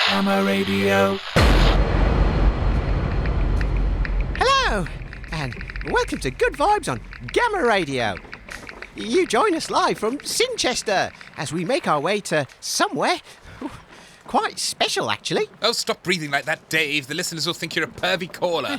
Gamma Radio. Hello, and welcome to Good Vibes on Gamma Radio. You join us live from Cinchester as we make our way to somewhere quite special, actually. Oh, stop breathing like that, Dave. The listeners will think you're a pervy caller.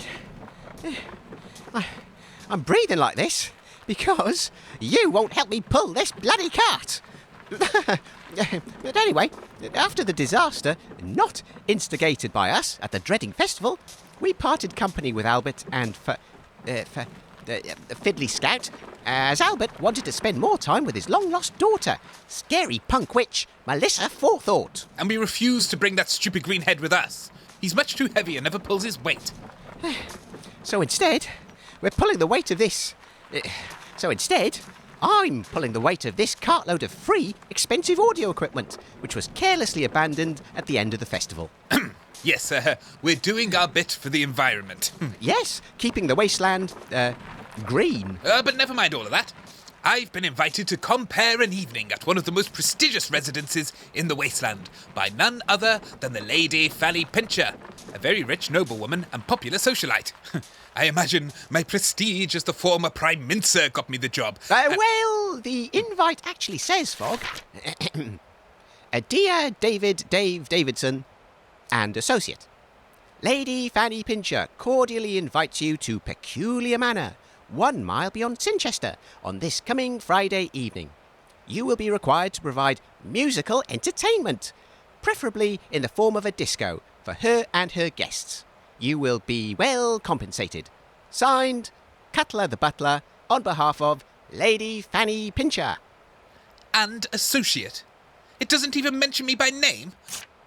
I'm breathing like this because you won't help me pull this bloody cart. But anyway, after the disaster, not instigated by us at the dreading festival, we parted company with Albert and Fiddly Scout, as Albert wanted to spend more time with his long-lost daughter, scary punk witch Melissa Forethought. And we refuse to bring that stupid greenhead with us. He's much too heavy and never pulls his weight. So instead, we're pulling the weight of this... I'm pulling the weight of this cartload of free, expensive audio equipment, which was carelessly abandoned at the end of the festival. Yes, we're doing our bit for the environment. Yes, keeping the wasteland, green. But never mind all of that. I've been invited to compare an evening at one of the most prestigious residences in the Wasteland by none other than the Lady Fanny Pincher, a very rich noblewoman and popular socialite. I imagine my prestige as the former Prime Mincer got me the job. Well, the invite actually says, Fog, Dear Davidson and Associate, Lady Fanny Pincher cordially invites you to Peculiar Manor, 1 mile beyond Cinchester, on this coming Friday evening. You will be required to provide musical entertainment, preferably in the form of a disco, for her and her guests. You will be well compensated. Signed, Cutler the butler, on behalf of Lady Fanny Pincher. And associate? It doesn't even mention me by name?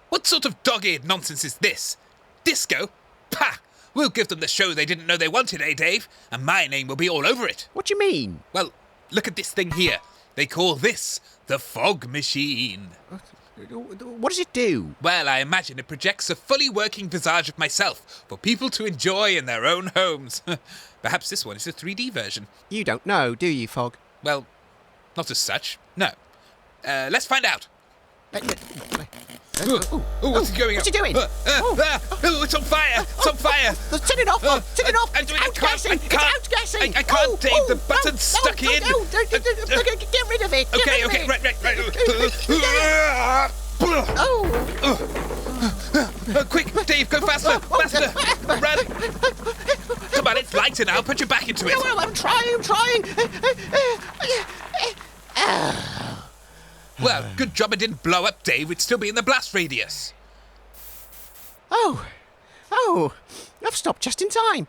What sort of dog-eared nonsense is this? Disco? Pah! We'll give them the show they didn't know they wanted, eh, Dave? And my name will be all over it. What do you mean? Well, look at this thing here. They call this the fog machine. What does it do? Well, I imagine it projects a fully working visage of myself for people to enjoy in their own homes. Perhaps this one is a 3D version. You don't know, do you, Fog? Well, not as such, no. Let's find out. What's he going on? What's he doing? It's on fire! It's on fire! Turn it off, Fog! Turn it off! I can't, Dave. The button's stuck in. Get rid of it! Okay, right. Quick, Dave, go faster! Run! Come on, it's lighter now. Put your back into it. No, I'm trying. Well, good job it didn't blow up, Dave. We'd still be in the blast radius. Oh, I've stopped just in time.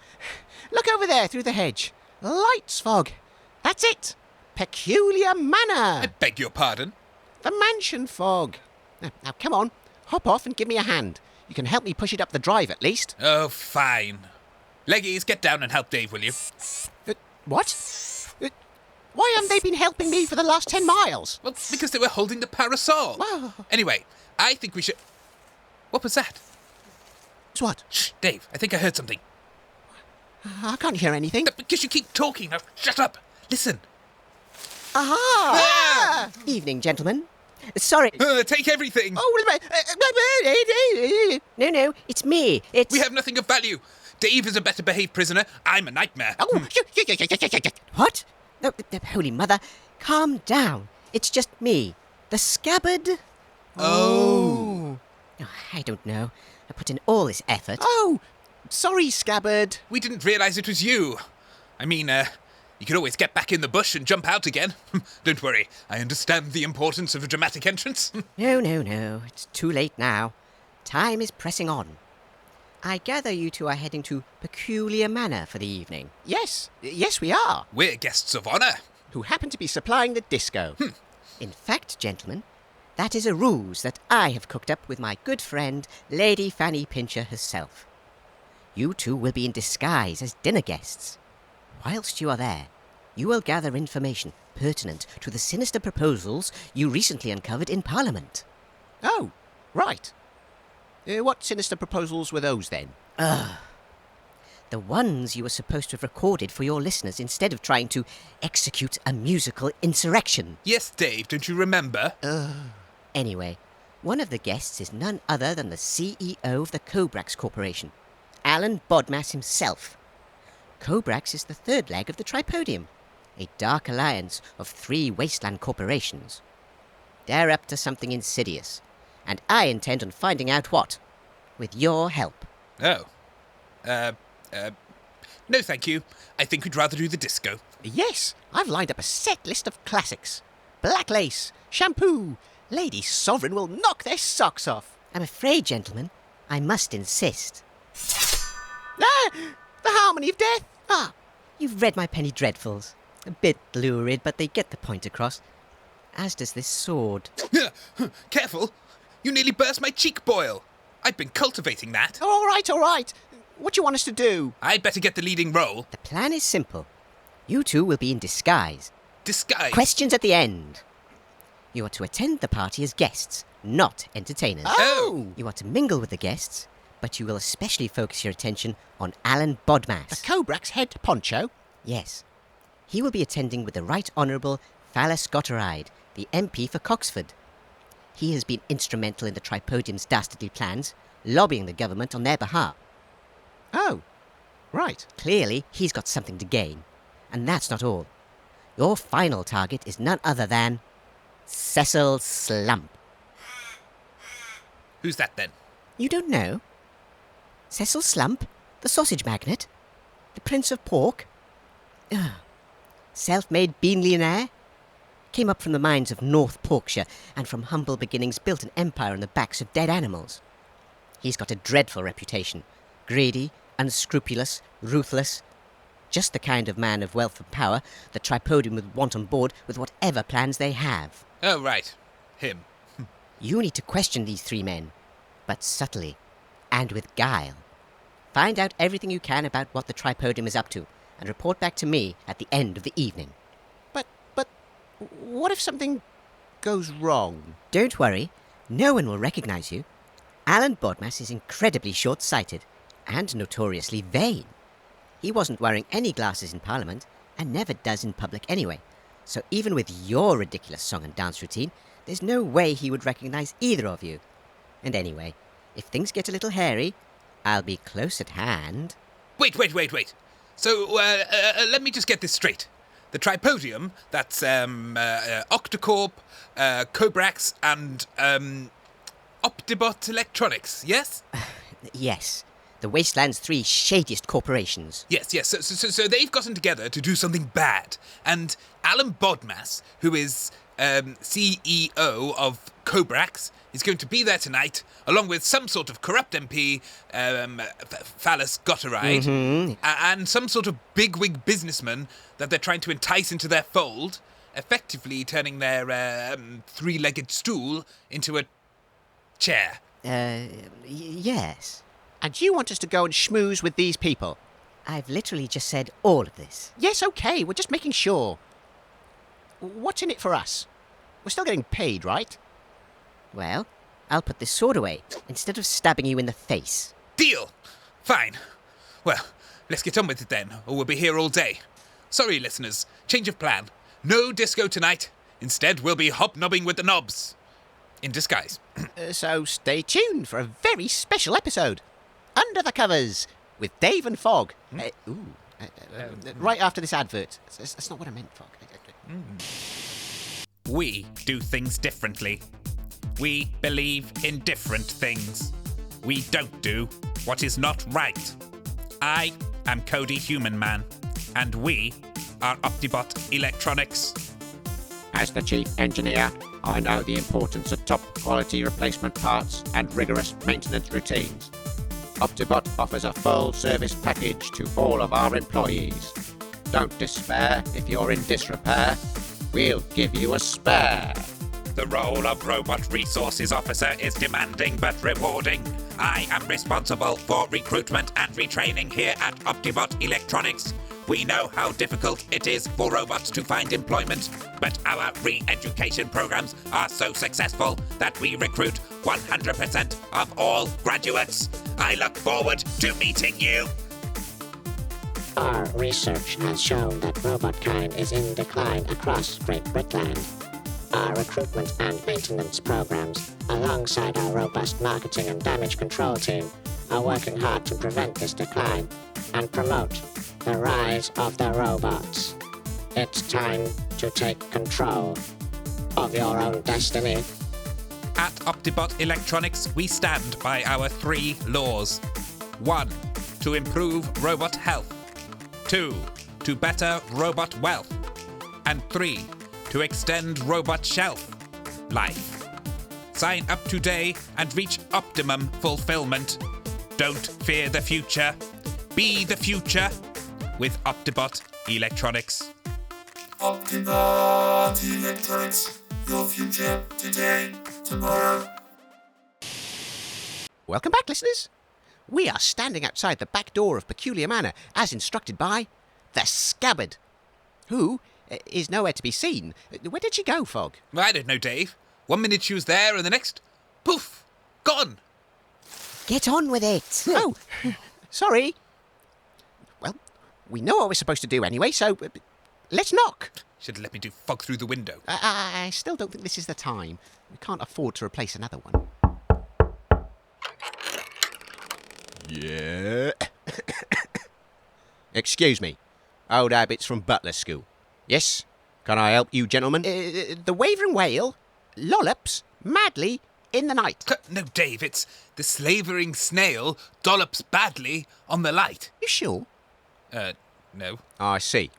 Look over there through the hedge. Lights, Fog. That's it. Peculiar Manor. I beg your pardon? The mansion, Fog. Now, come on. Hop off and give me a hand. You can help me push it up the drive, at least. Oh, fine. Leggies, get down and help Dave, will you? What? Why haven't they been helping me for the last 10 miles? Well, because they were holding the parasol. Wow. Anyway, I think we should... What was that? It's what? Shh, Dave, I think I heard something. I can't hear anything. Because you keep talking. Now, shut up. Listen. Aha! Evening, gentlemen. Sorry. Take everything. Oh, wait a minute. No, it's me. We have nothing of value. Dave is a better behaved prisoner. I'm a nightmare. Oh, what? No, Holy Mother, calm down. It's just me, the scabbard. Oh, I don't know. I put in all this effort. Oh, sorry, scabbard. We didn't realise it was you. I mean, you could always get back in the bush and jump out again. Don't worry, I understand the importance of a dramatic entrance. No. It's too late now. Time is pressing on. I gather you two are heading to Peculiar Manor for the evening. Yes, we are. We're guests of honour. Who happen to be supplying the disco. In fact, gentlemen, that is a ruse that I have cooked up with my good friend, Lady Fanny Pincher herself. You two will be in disguise as dinner guests. Whilst you are there, you will gather information pertinent to the sinister proposals you recently uncovered in Parliament. Oh, right. What sinister proposals were those, then? The ones you were supposed to have recorded for your listeners instead of trying to execute a musical insurrection. Yes, Dave, don't you remember? Anyway, One of the guests is none other than the CEO of the Cobrax Corporation, Alan Bodmas himself. Cobrax is the third leg of the Tripodium, a dark alliance of 3 Wasteland corporations. They're up to something insidious, and I intend on finding out what, with your help. Oh. No thank you. I think we'd rather do the disco. Yes, I've lined up a set list of classics. Black lace, shampoo. Lady Sovereign will knock their socks off. I'm afraid, gentlemen, I must insist. Ah, the harmony of death. Ah, You've read my penny dreadfuls. A bit lurid, but they get the point across. As does this sword. Careful! You nearly burst my cheek boil. I've been cultivating that. all right. What do you want us to do? I'd better get the leading role. The plan is simple. You two will be in disguise. Disguise. Questions at the end. You are to attend the party as guests, not entertainers. Oh. You are to mingle with the guests, but you will especially focus your attention on Alan Bodmas. The Cobrax head poncho? Yes. He will be attending with the Right Honourable Phallus Gotteride, the MP for Coxford. He has been instrumental in the Tripodium's dastardly plans, lobbying the government on their behalf. Oh, right. Clearly, he's got something to gain. And that's not all. Your final target is none other than Cecil Slump. Who's that then? You don't know? Cecil Slump, the sausage magnate, the Prince of Pork. Self-made beanlionaire. Came up from the mines of North Porkshire and from humble beginnings built an empire on the backs of dead animals. He's got a dreadful reputation. Greedy, unscrupulous, ruthless. Just the kind of man of wealth and power the Tripodium would want on board with whatever plans they have. Oh, right. Him. You need to question these 3 men, but subtly and with guile. Find out everything you can about what the Tripodium is up to, and report back to me at the end of the evening. But what if something goes wrong? Don't worry, no one will recognize you. Alan Bodmas is incredibly short-sighted and notoriously vain. He wasn't wearing any glasses in Parliament, and never does in public anyway. So even with your ridiculous song and dance routine, there's no way he would recognize either of you. And anyway, if things get a little hairy, I'll be close at hand. Wait. So, let me just get this straight. The Tripodium, that's, Octocorp, Cobrax, and, Optibot Electronics, yes? Yes, the Wasteland's 3 shadiest corporations. Yes. So they've gotten together to do something bad. And Alan Bodmas, who is, CEO of Cobrax, is going to be there tonight, along with some sort of corrupt MP, Phallus Gotteride, and some sort of bigwig businessman that they're trying to entice into their fold, effectively turning their 3-legged stool into a chair. Yes. And you want us to go and schmooze with these people? I've literally just said all of this. Yes, okay, we're just making sure. What's in it for us? We're still getting paid, right? Well, I'll put this sword away, instead of stabbing you in the face. Deal! Fine. Well, let's get on with it then, or we'll be here all day. Sorry, listeners. Change of plan. No disco tonight. Instead, we'll be hobnobbing with the knobs. In disguise. So stay tuned for a very special episode. Under the Covers, with Dave and Fog. Right after this advert. That's not what I meant, Fog. We do things differently. We believe in different things. We don't do what is not right. I am Cody Human Man, and we are Optibot Electronics. As the chief engineer, I know the importance of top-quality replacement parts and rigorous maintenance routines. Optibot offers a full-service package to all of our employees. Don't despair if you're in disrepair. We'll give you a spare. The role of Robot Resources Officer is demanding but rewarding. I am responsible for recruitment and retraining here at Optibot Electronics. We know how difficult it is for robots to find employment, but our re-education programs are so successful that we recruit 100% of all graduates. I look forward to meeting you. Our research has shown that robotkind is in decline across Great Britland. our recruitment and maintenance programs, alongside our robust marketing and damage control team, are working hard to prevent this decline and promote the rise of the robots. It's time to take control of your own destiny. At Optibot Electronics, we stand by our 3 laws. 1. To improve robot health. 2. To better robot wealth. And 3. To extend robot shelf life. Sign up today and reach optimum fulfillment. Don't fear the future. Be the future with Optibot Electronics. Optibot Electronics, your future today, tomorrow. Welcome back, listeners. We are standing outside the back door of Peculiar Manor, as instructed by the Scabbard, who is nowhere to be seen. Where did she go, Fog? I don't know, Dave. 1 minute she was there and the next, poof, gone. Get on with it. Oh, sorry. Well, we know what we're supposed to do anyway, so let's knock. Should have let me do Fog through the window. I still don't think this is the time. We can't afford to replace another one. Yeah. Excuse me. Old habits from butler school. Yes? Can I help you, gentlemen? The wavering whale lollops madly in the night. No, Dave, it's the slavering snail dollops badly on the light. You sure? No. I see.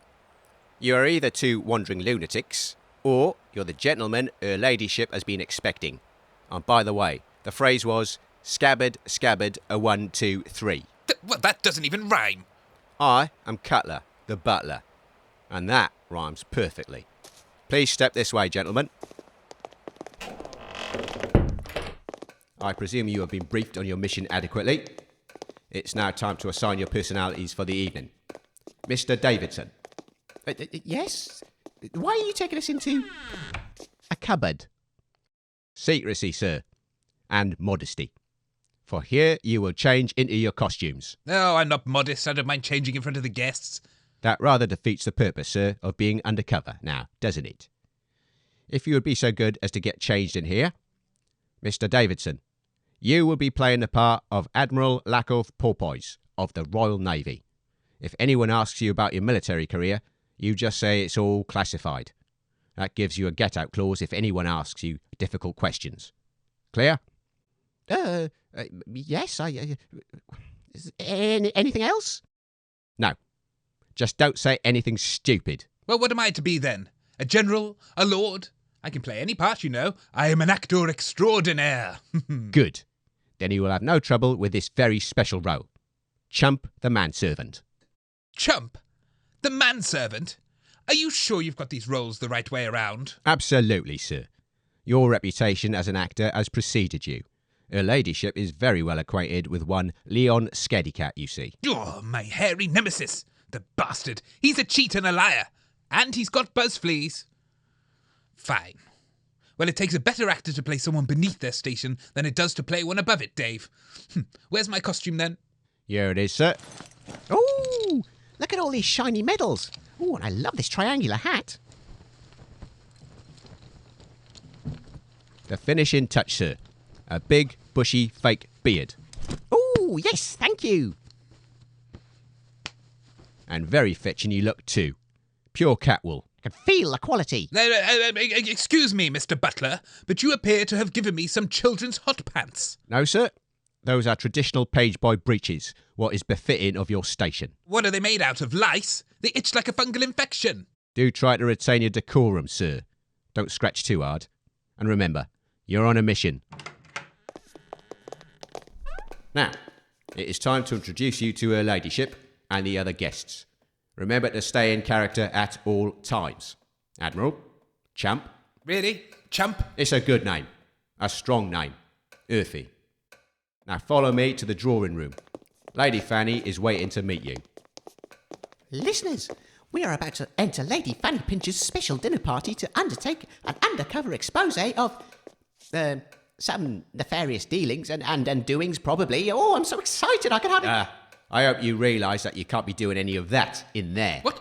You are either two wandering lunatics, or you're the gentleman her ladyship has been expecting. And by the way, the phrase was, scabbard, a 1, 2, 3. Well, that doesn't even rhyme. I am Cutler, the butler. And that rhymes perfectly. Please step this way, gentlemen. I presume you have been briefed on your mission adequately. It's now time to assign your personalities for the evening. Mr. Davidson. Yes? Why are you taking us into a cupboard? Secrecy, sir. And modesty. For here you will change into your costumes. No, I'm not modest. I don't mind changing in front of the guests. That rather defeats the purpose, sir, of being undercover now, doesn't it? If you would be so good as to get changed in here. Mr. Davidson, you will be playing the part of Admiral Lakov Porpoise of the Royal Navy. If anyone asks you about your military career, you just say it's all classified. That gives you a get-out clause if anyone asks you difficult questions. Clear? Yes, anything else? No. Just don't say anything stupid. Well, what am I to be then? A general? A lord? I can play any part, you know. I am an actor extraordinaire. Good. Then you will have no trouble with this very special role. Chump the manservant. Chump? The manservant? Are you sure you've got these roles the right way around? Absolutely, sir. Your reputation as an actor has preceded you. Her ladyship is very well acquainted with one Leon Scardycat, you see. Oh, my hairy nemesis. The bastard. He's a cheat and a liar. And he's got buzz fleas. Fine. Well, it takes a better actor to play someone beneath their station than it does to play one above it, Dave. Where's my costume, then? Here it is, sir. Oh, look at all these shiny medals. Oh, and I love this triangular hat. The finishing touch, sir. A big, bushy, fake beard. Oh, yes, thank you. And very fetching you look, too. Pure cat wool. I can feel the quality. Excuse me, Mr. Butler, but you appear to have given me some children's hot pants. No, sir. Those are traditional page boy breeches, what is befitting of your station. What are they made out of, lice? They itch like a fungal infection. Do try to retain your decorum, sir. Don't scratch too hard. And remember, you're on a mission. Now, it is time to introduce you to her ladyship and the other guests. Remember to stay in character at all times. Admiral, Chump. Really? Chump? It's a good name. A strong name. Earthy. Now follow me to the drawing room. Lady Fanny is waiting to meet you. Listeners, we are about to enter Lady Fanny Pincher's special dinner party to undertake an undercover expose of some nefarious dealings and doings, probably. Oh, I'm so excited, I can hardly... I hope you realise that you can't be doing any of that in there. What?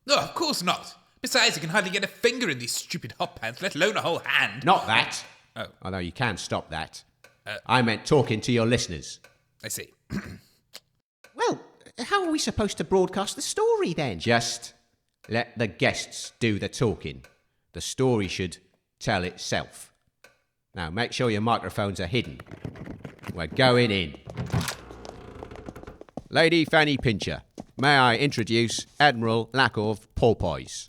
No, of course not. Besides, he can hardly get a finger in these stupid hot pants, let alone a whole hand. Not that. Oh. Although you can stop that. I meant talking to your listeners. I see. Well, how are we supposed to broadcast the story then? Just let the guests do the talking. The story should tell itself. Now, make sure your microphones are hidden. We're going in. Lady Fanny Pincher, may I introduce Admiral Lakov Porpoise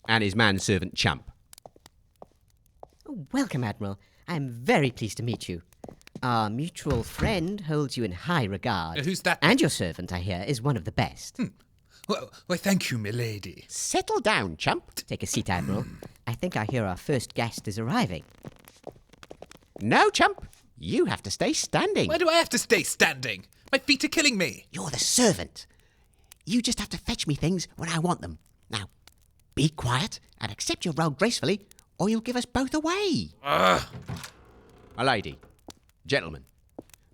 and his manservant Chump. Oh, welcome, Admiral. I am very pleased to meet you. Our mutual friend holds you in high regard. Who's that? And your servant, I hear, is one of the best. Well, thank you, milady. Settle down, Chump. Take a seat, Admiral. I think I hear our first guest is arriving. No, Chump. You have to stay standing. Why do I have to stay standing? My feet are killing me. You're the servant. You just have to fetch me things when I want them. Now, be quiet and accept your role gracefully, or you'll give us both away. My lady, gentlemen,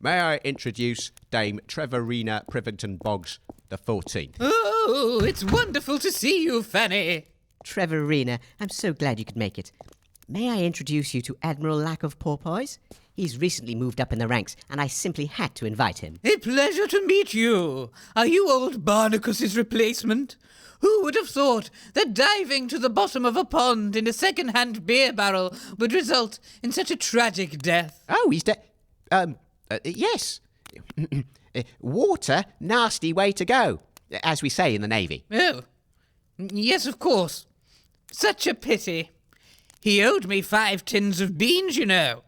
may I introduce Dame Trevorina Privington Boggs the 14th. Oh, it's wonderful to see you, Fanny. Trevorina, I'm so glad you could make it. May I introduce you to Admiral Lakov Porpoise? He's recently moved up in the ranks, and I simply had to invite him. A pleasure to meet you. Are you old Barnacus's replacement? Who would have thought that diving to the bottom of a pond in a second-hand beer barrel would result in such a tragic death? Oh, he's dead. Yes. Water, nasty way to go, as we say in the Navy. Oh, yes, of course. Such a pity. He owed me 5 tins of beans, you know.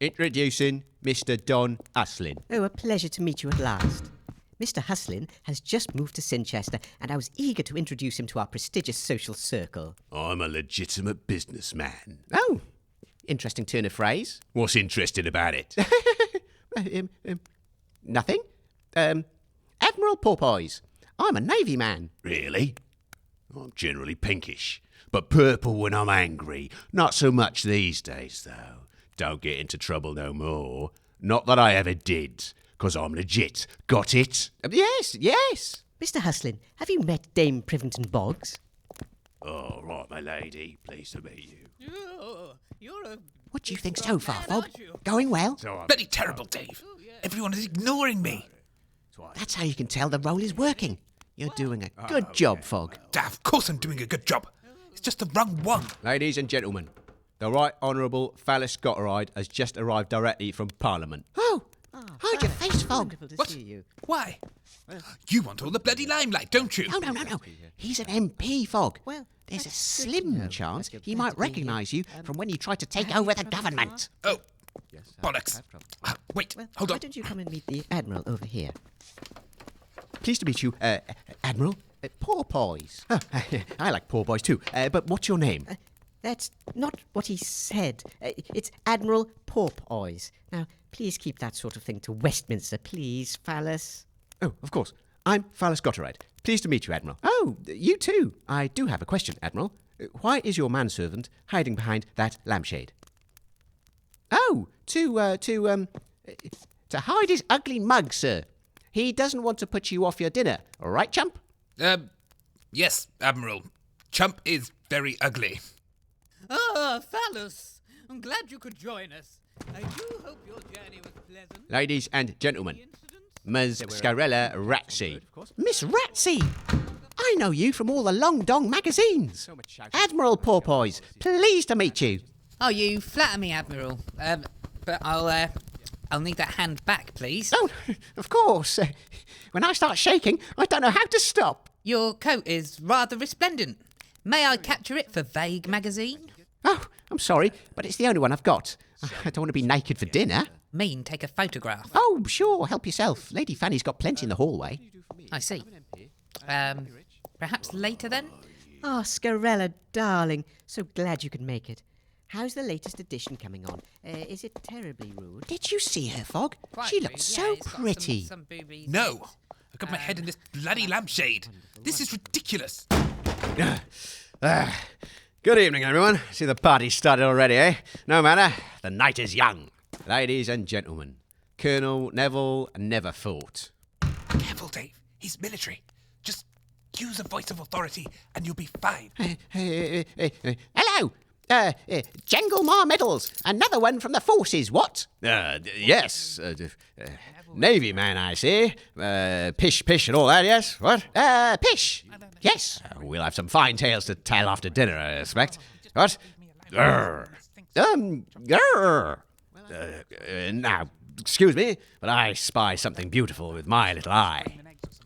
Introducing Mr. Don Hustlin. Oh, a pleasure to meet you at last. Mr. Hustlin has just moved to Sinchester, and I was eager to introduce him to our prestigious social circle. I'm a legitimate businessman. Oh, interesting turn of phrase. What's interesting about it? Nothing. Admiral Porpoise. I'm a Navy man. Really? I'm generally pinkish, but purple when I'm angry. Not so much these days, though. Don't get into trouble no more. Not that I ever did, 'cause I'm legit. Got it? Yes. Mr. Hustlin, have you met Dame Privington Boggs? Oh, right, my lady. Pleased to meet you. Oh, you're a... What do you think so far, man, Fog? aren't you? Going well? Bloody terrible, Dave. Everyone is ignoring me. That's how you can tell the role is working. You're doing a good job, Fog. Of course I'm doing a good job. It's just the wrong one. Ladies and gentlemen, the Right Honourable Phallus Gotteride has just arrived directly from Parliament. Oh, hide your face, Fog. Wonderful to What? see you. Why? You want all the bloody limelight, don't you? No. He's an MP, Fog. Well, There's a that's good to slim know. chance That's he good might to be here. recognise you from when you tried to take over the government. Oh, bollocks. Wait, Well, hold why on. don't you come and meet the Admiral over here? Pleased to meet you, Admiral. Porpoise. Oh, I like Porpoise too. But what's your name? That's not what he said. It's Admiral Porpoise. Now, please keep that sort of thing to Westminster, please, Phallus. Oh, of course. I'm Phallus Gotteride. Pleased to meet you, Admiral. Oh, you too. I do have a question, Admiral. Why is your manservant hiding behind that lampshade? Oh, to hide his ugly mug, sir. He doesn't want to put you off your dinner. All right, chump? Yes, Admiral. Chump is very ugly. Ah, Phallus. I'm glad you could join us. I do hope your journey was pleasant. Ladies and gentlemen, Ms. Scarella Razzi. Miss Razzi! I know you from all the Long Dong magazines. Admiral Porpoise, pleased to meet you. Oh, you flatter me, Admiral. But I'll need that hand back, please. Oh, of course. When I start shaking, I don't know how to stop. Your coat is rather resplendent. May I capture it for Vague magazine? Oh, I'm sorry, but it's the only one I've got. I don't want to be naked for dinner. Mean take a photograph. Oh, sure, help yourself. Lady Fanny's got plenty in the hallway. I see. Perhaps later then? Oh, Scarella, darling. So glad you could make it. How's the latest edition coming on? Is it terribly rude? Did you see her, Fog? Quite She rude, looked yeah, so it's got pretty. Some boobies. No. I got my head in this bloody lampshade. This is ridiculous. Good evening, everyone. See, the party's started already, eh? No matter, the night is young. Ladies and gentlemen, Colonel Neville Neverfort. Careful, Dave. He's military. Just Use a voice of authority and you'll be fine. Hello! Jangle more medals. Another one from the forces, what? Yes. Navy man, I see. Pish and all that, yes? What? Pish. Yes. We'll have some fine tales to tell after dinner, I expect. What? Grr. Grr. Now, excuse me, but I spy something beautiful with my little eye.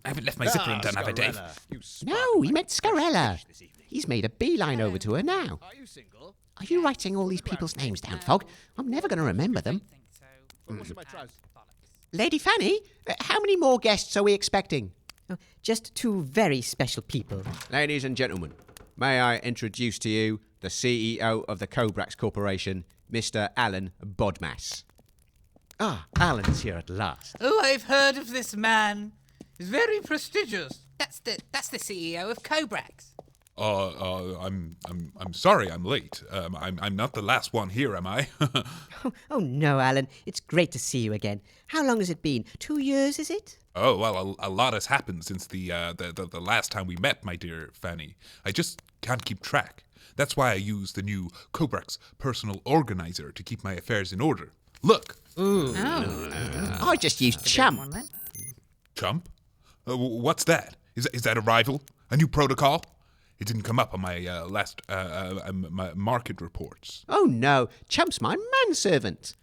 I haven't left my zipper undone, have I, Dave? No, we met Scarella. He's made a beeline over to her now. Are you single? Are you writing all these people's names down, Fog? I'm never going to remember them. Lady Fanny, how many more guests are we expecting? Just 2 very special people. Ladies and gentlemen, may I introduce to you the CEO of the Cobrax Corporation, Mr. Alan Bodmas. Ah, Alan's here at last. Oh, I've heard of this man. He's very prestigious. That's the CEO of Cobrax. I'm sorry I'm late. I'm not the last one here, am I? Oh, no, Alan. It's great to see you again. How long has it been? 2 years, is it? Oh, well, a lot has happened since the last time we met, my dear Fanny. I just can't keep track. That's why I use the new Cobrax personal organizer to keep my affairs in order. Look. Ooh. I just used Chump. Chump? What's that? Is that a rival? A new protocol? It didn't come up on my last my market reports. Oh, no. Chump's my manservant.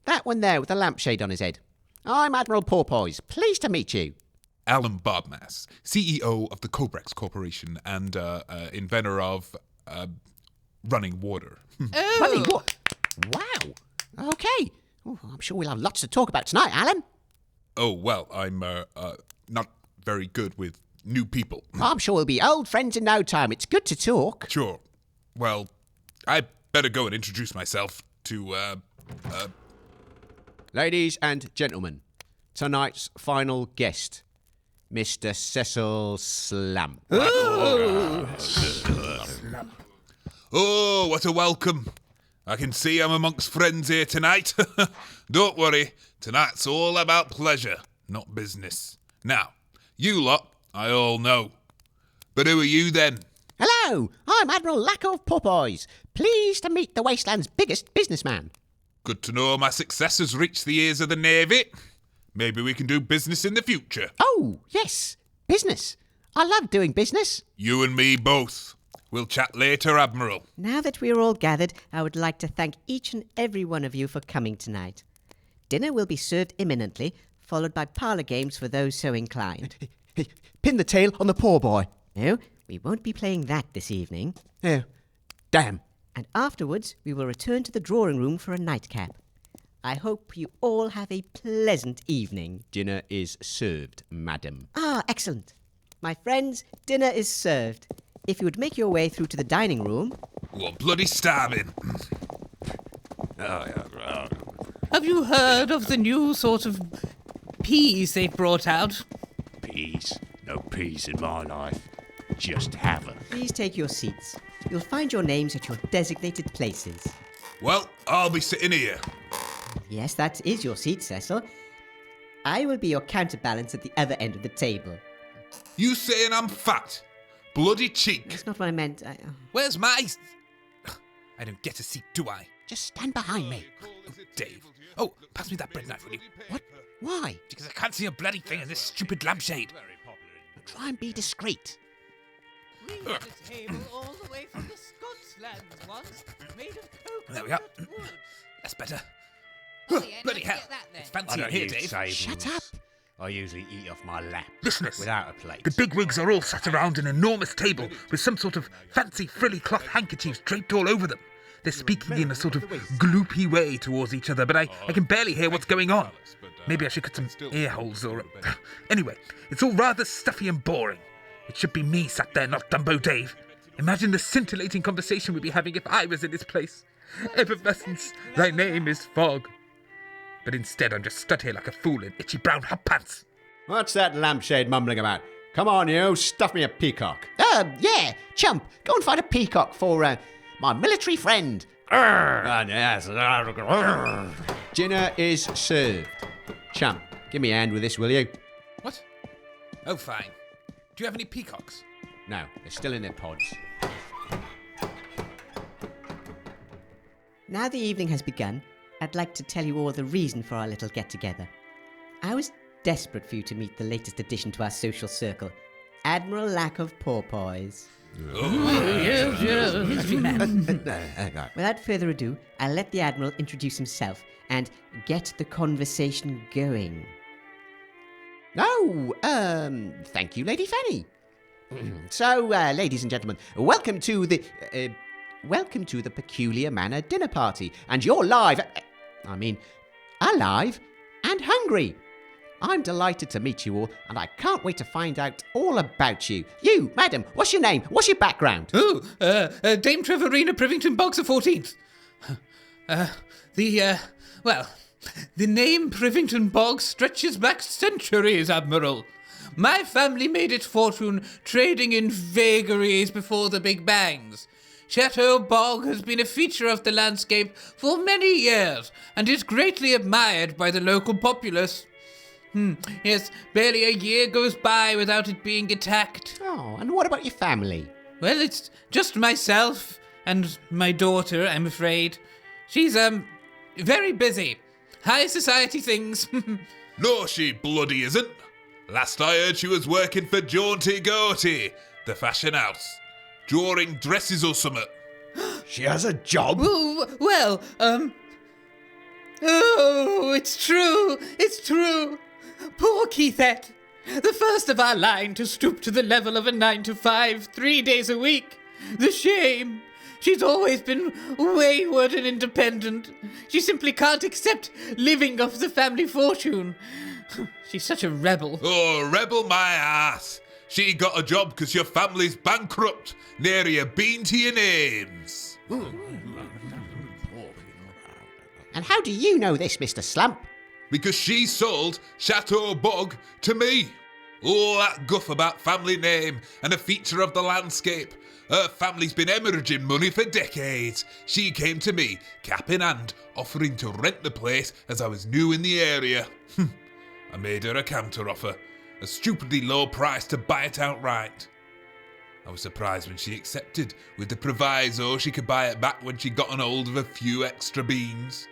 That one there with the lampshade on his head. I'm Admiral Porpoise. Pleased to meet you. Alan Bodmas, CEO of the Cobrax Corporation and inventor of running water. Oh. Running what? Wow. Okay. Oh, I'm sure we'll have lots to talk about tonight, Alan. Oh, well, I'm not very good with new people. I'm sure we'll be old friends in no time. It's good to talk. Sure. Well, I better go and introduce myself to, Ladies and gentlemen, tonight's final guest, Mr. Cecil Slump. Oh, what a welcome. I can see I'm amongst friends here tonight. Don't worry, tonight's all about pleasure, not business. Now, you lot, I all know. But who are you then? Hello, I'm Admiral Lackov Porpoise. Pleased to meet the Wasteland's biggest businessman. Good to know my success has reached the ears of the Navy. Maybe we can do business in the future. Oh, yes, business. I love doing business. You and me both. We'll chat later, Admiral. Now that we're all gathered, I would like to thank each and every one of you for coming tonight. Dinner will be served imminently, followed by parlour games for those so inclined. Pin the tail on the poor boy. No, we won't be playing that this evening. Oh, damn. And afterwards, we will return to the drawing room for a nightcap. I hope you all have a pleasant evening. Dinner is served, madam. Ah, excellent. My friends, dinner is served. If you would make your way through to the dining room... Oh, bloody starving. Have you heard of the new sort of peas they've brought out? Peas? No peas in my life. Just have 'em. Please take your seats. You'll find your names at your designated places. Well, I'll be sitting here. Yes, that is your seat, Cecil. I will be your counterbalance at the other end of the table. You saying I'm fat? Bloody cheek. That's not what I meant. Where's my... I don't get a seat, do I? Just stand behind me. Dave. Oh, pass me that bread knife, will you? What? Why? Because I can't see a bloody thing in this stupid lampshade. Try and be discreet. We had a table all the way from the Scotslands once, made of coconut There we are. wood. That's better. Oh, yeah, Bloody let's hell. get that then. It's I fancy in don't here, use Dave. tables. Shut up. I usually eat off my lap. Listeners, without a plate. the bigwigs are all sat around an enormous table with some sort of fancy frilly cloth handkerchiefs draped all over them. They're speaking in a sort of gloopy way towards each other, but I can barely hear what's going on. Maybe I should cut some ear holes or... Anyway, it's all rather stuffy and boring. It should be me sat there, not Dumbo Dave. Imagine the scintillating conversation we'd be having if I was in this place. Effervescence, thy name is Fog. But instead I'm just stood here like a fool in itchy brown hot pants. What's that lampshade mumbling about? Come on, you, stuff me a peacock. Yeah, Chump, go and find a peacock for, my military friend. Yes. Dinner is served. Chump, give me a hand with this, will you? What? Oh, fine. Do you have any peacocks? No, they're still in their pods. Now the evening has begun, I'd like to tell you all the reason for our little get-together. I was desperate for you to meet the latest addition to our social circle, Admiral Lack of Porpoise. Without further ado, I'll let the Admiral introduce himself and get the conversation going. Oh, thank you, Lady Fanny. So, ladies and gentlemen, welcome to the Peculiar Manor dinner party, and you're live. Alive and hungry. I'm delighted to meet you all, and I can't wait to find out all about you. You, madam, what's your name? What's your background? Oh, Dame Trevorina Privington Boggs the 14th. The name Privington Boggs stretches back centuries, Admiral. My family made its fortune trading in vagaries before the Big Bangs. Chateau Bog has been a feature of the landscape for many years, and is greatly admired by the local populace. Yes, barely a year goes by without it being attacked. Oh, and what about your family? Well, it's just myself and my daughter, I'm afraid. She's, very busy. High society things. No, she bloody isn't. Last I heard she was working for Jaunty Goaty, the fashion house, drawing dresses or something. She has a job? Oh, well, oh, it's true. Poor Keithette, the first of our line to stoop to the level of a 9-to-5, 3 days a week. The shame. She's always been wayward and independent. She simply can't accept living off the family fortune. She's such a rebel. Oh, rebel my ass. She got a job because your family's bankrupt. Nary a bean to your names. And how do you know this, Mr. Slump? Because she sold Chateau Bog to me. All that guff about family name and a feature of the landscape. Her family's been hemorrhaging money for decades. She came to me, cap in hand, offering to rent the place as I was new in the area. I made her a counter offer, a stupidly low price to buy it outright. I was surprised when she accepted, with the proviso she could buy it back when she'd gotten hold of a few extra beans.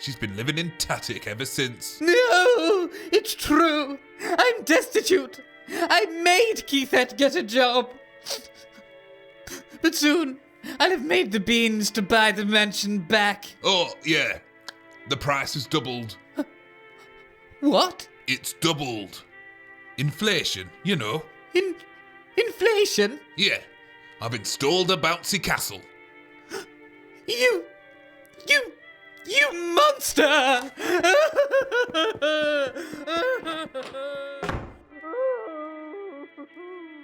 She's been living in Tattic ever since. No, it's true. I'm destitute. I made Keithette get a job. But soon, I'll have made the beans to buy the mansion back. Oh, yeah. The price has doubled. What? It's doubled. Inflation, you know. Inflation? Yeah. I've installed a bouncy castle. You monster!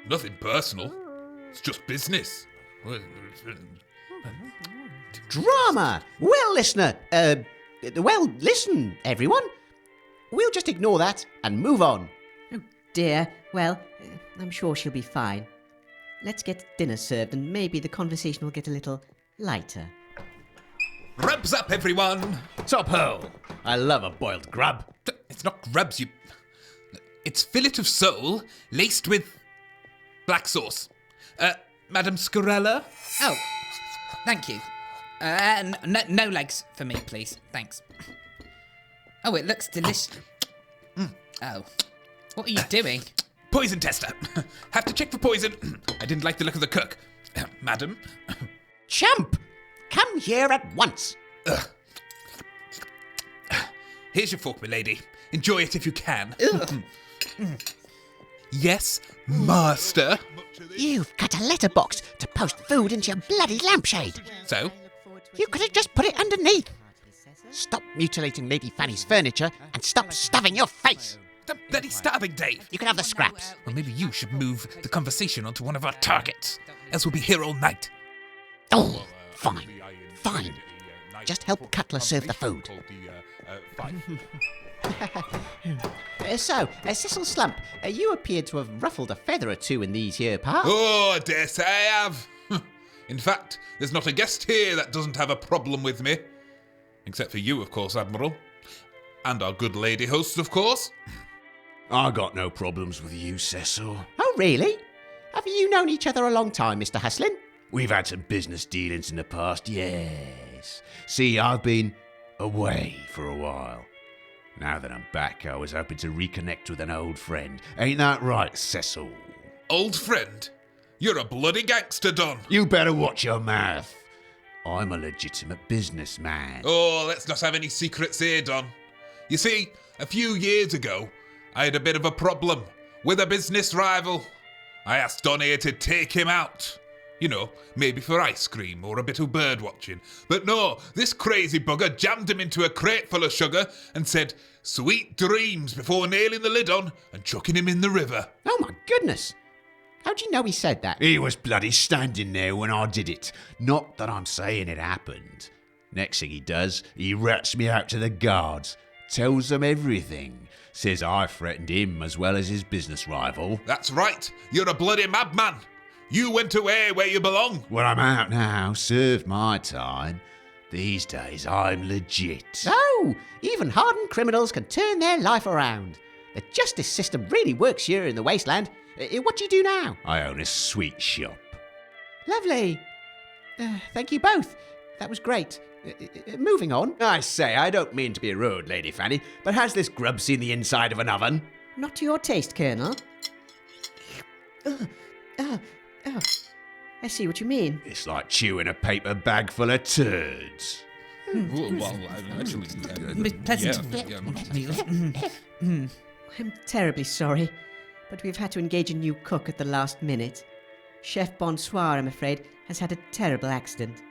Nothing personal. It's just business. Drama! Well, listener, listen, everyone. We'll just ignore that and move on. Oh dear, well, I'm sure she'll be fine. Let's get dinner served and maybe the conversation will get a little lighter. Grubs up, everyone! Top hole. I love a boiled grub. It's not grubs, you... It's fillet of sole laced with black sauce. Madam Scarella? Oh, thank you. No legs for me, please. Thanks. Oh, it looks delicious. Oh, what are you doing? Poison tester. Have to check for poison. I didn't like the look of the cook. Madam? Champ! Come here at once. Here's your fork, milady. Enjoy it if you can. Yes, master. You've cut a letterbox to post food into your bloody lampshade. So? You could have just put it underneath. Stop mutilating Lady Fanny's furniture and stop stuffing your face. I'm bloody starving, Dave. You can have the scraps. Well, maybe you should move the conversation onto one of our targets. Else we'll be here all night. Oh, fine. Just help Cutler serve the food. Cecil Slump, you appear to have ruffled a feather or two in these here parts. Oh, I dare say I have. In fact, there's not a guest here that doesn't have a problem with me. Except for you, of course, Admiral. And our good lady hosts, of course. I got no problems with you, Cecil. Oh, really? Have you known each other a long time, Mr. Hustlin? We've had some business dealings in the past, yes. See, I've been away for a while. Now that I'm back, I was hoping to reconnect with an old friend. Ain't that right, Cecil? Old friend? You're a bloody gangster, Don. You better watch your mouth. I'm a legitimate businessman. Oh, let's not have any secrets here, Don. You see, a few years ago, I had a bit of a problem with a business rival. I asked Don here to take him out. You know, maybe for ice cream or a bit of bird watching. But no, this crazy bugger jammed him into a crate full of sugar and said, "Sweet dreams," before nailing the lid on and chucking him in the river. Oh my goodness. How'd you know he said that? He was bloody standing there when I did it. Not that I'm saying it happened. Next thing he does, he rats me out to the guards. Tells them everything. Says I threatened him as well as his business rival. That's right. You're a bloody madman. You went away where you belong. Well, I'm out now. Served my time. These days, I'm legit. Oh, even hardened criminals can turn their life around. The justice system really works here in the Wasteland. What do you do now? I own a sweet shop. Lovely. Thank you both. That was great. Moving on. I say, I don't mean to be rude, Lady Fanny, but has this grub seen the inside of an oven? Not to your taste, Colonel. I see what you mean. It's like chewing a paper bag full of turds. Well, actually... Pleasant. I'm terribly sorry, but we've had to engage a new cook at the last minute. Chef Bonsoir, I'm afraid, has had a terrible accident.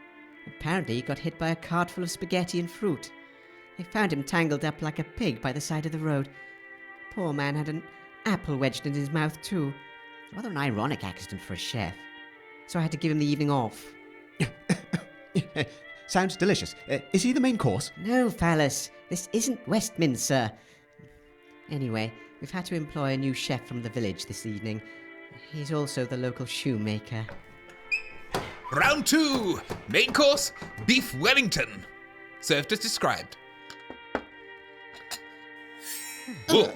Apparently he got hit by a cart full of spaghetti and fruit. They found him tangled up like a pig by the side of the road. Poor man had an apple wedged in his mouth too. Rather an ironic accident for a chef. So I had to give him the evening off. Sounds delicious. Is he the main course? No, Phallus. This isn't Westminster. Anyway, we've had to employ a new chef from the village this evening. He's also the local shoemaker. Round 2. Main course, beef Wellington. Served as described. Oh,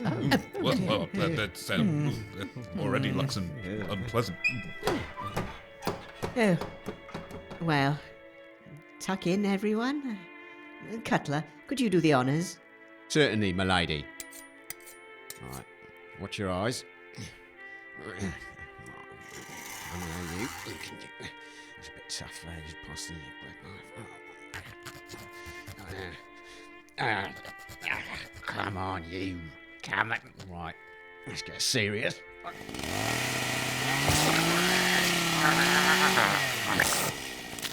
well, that's already looks unpleasant. Oh, well, tuck in, everyone. Cutler, could you do the honours? Certainly, my lady. Right, watch your eyes. It's a bit tough there, just past the... Come on, you. Come on. Right, let's get serious.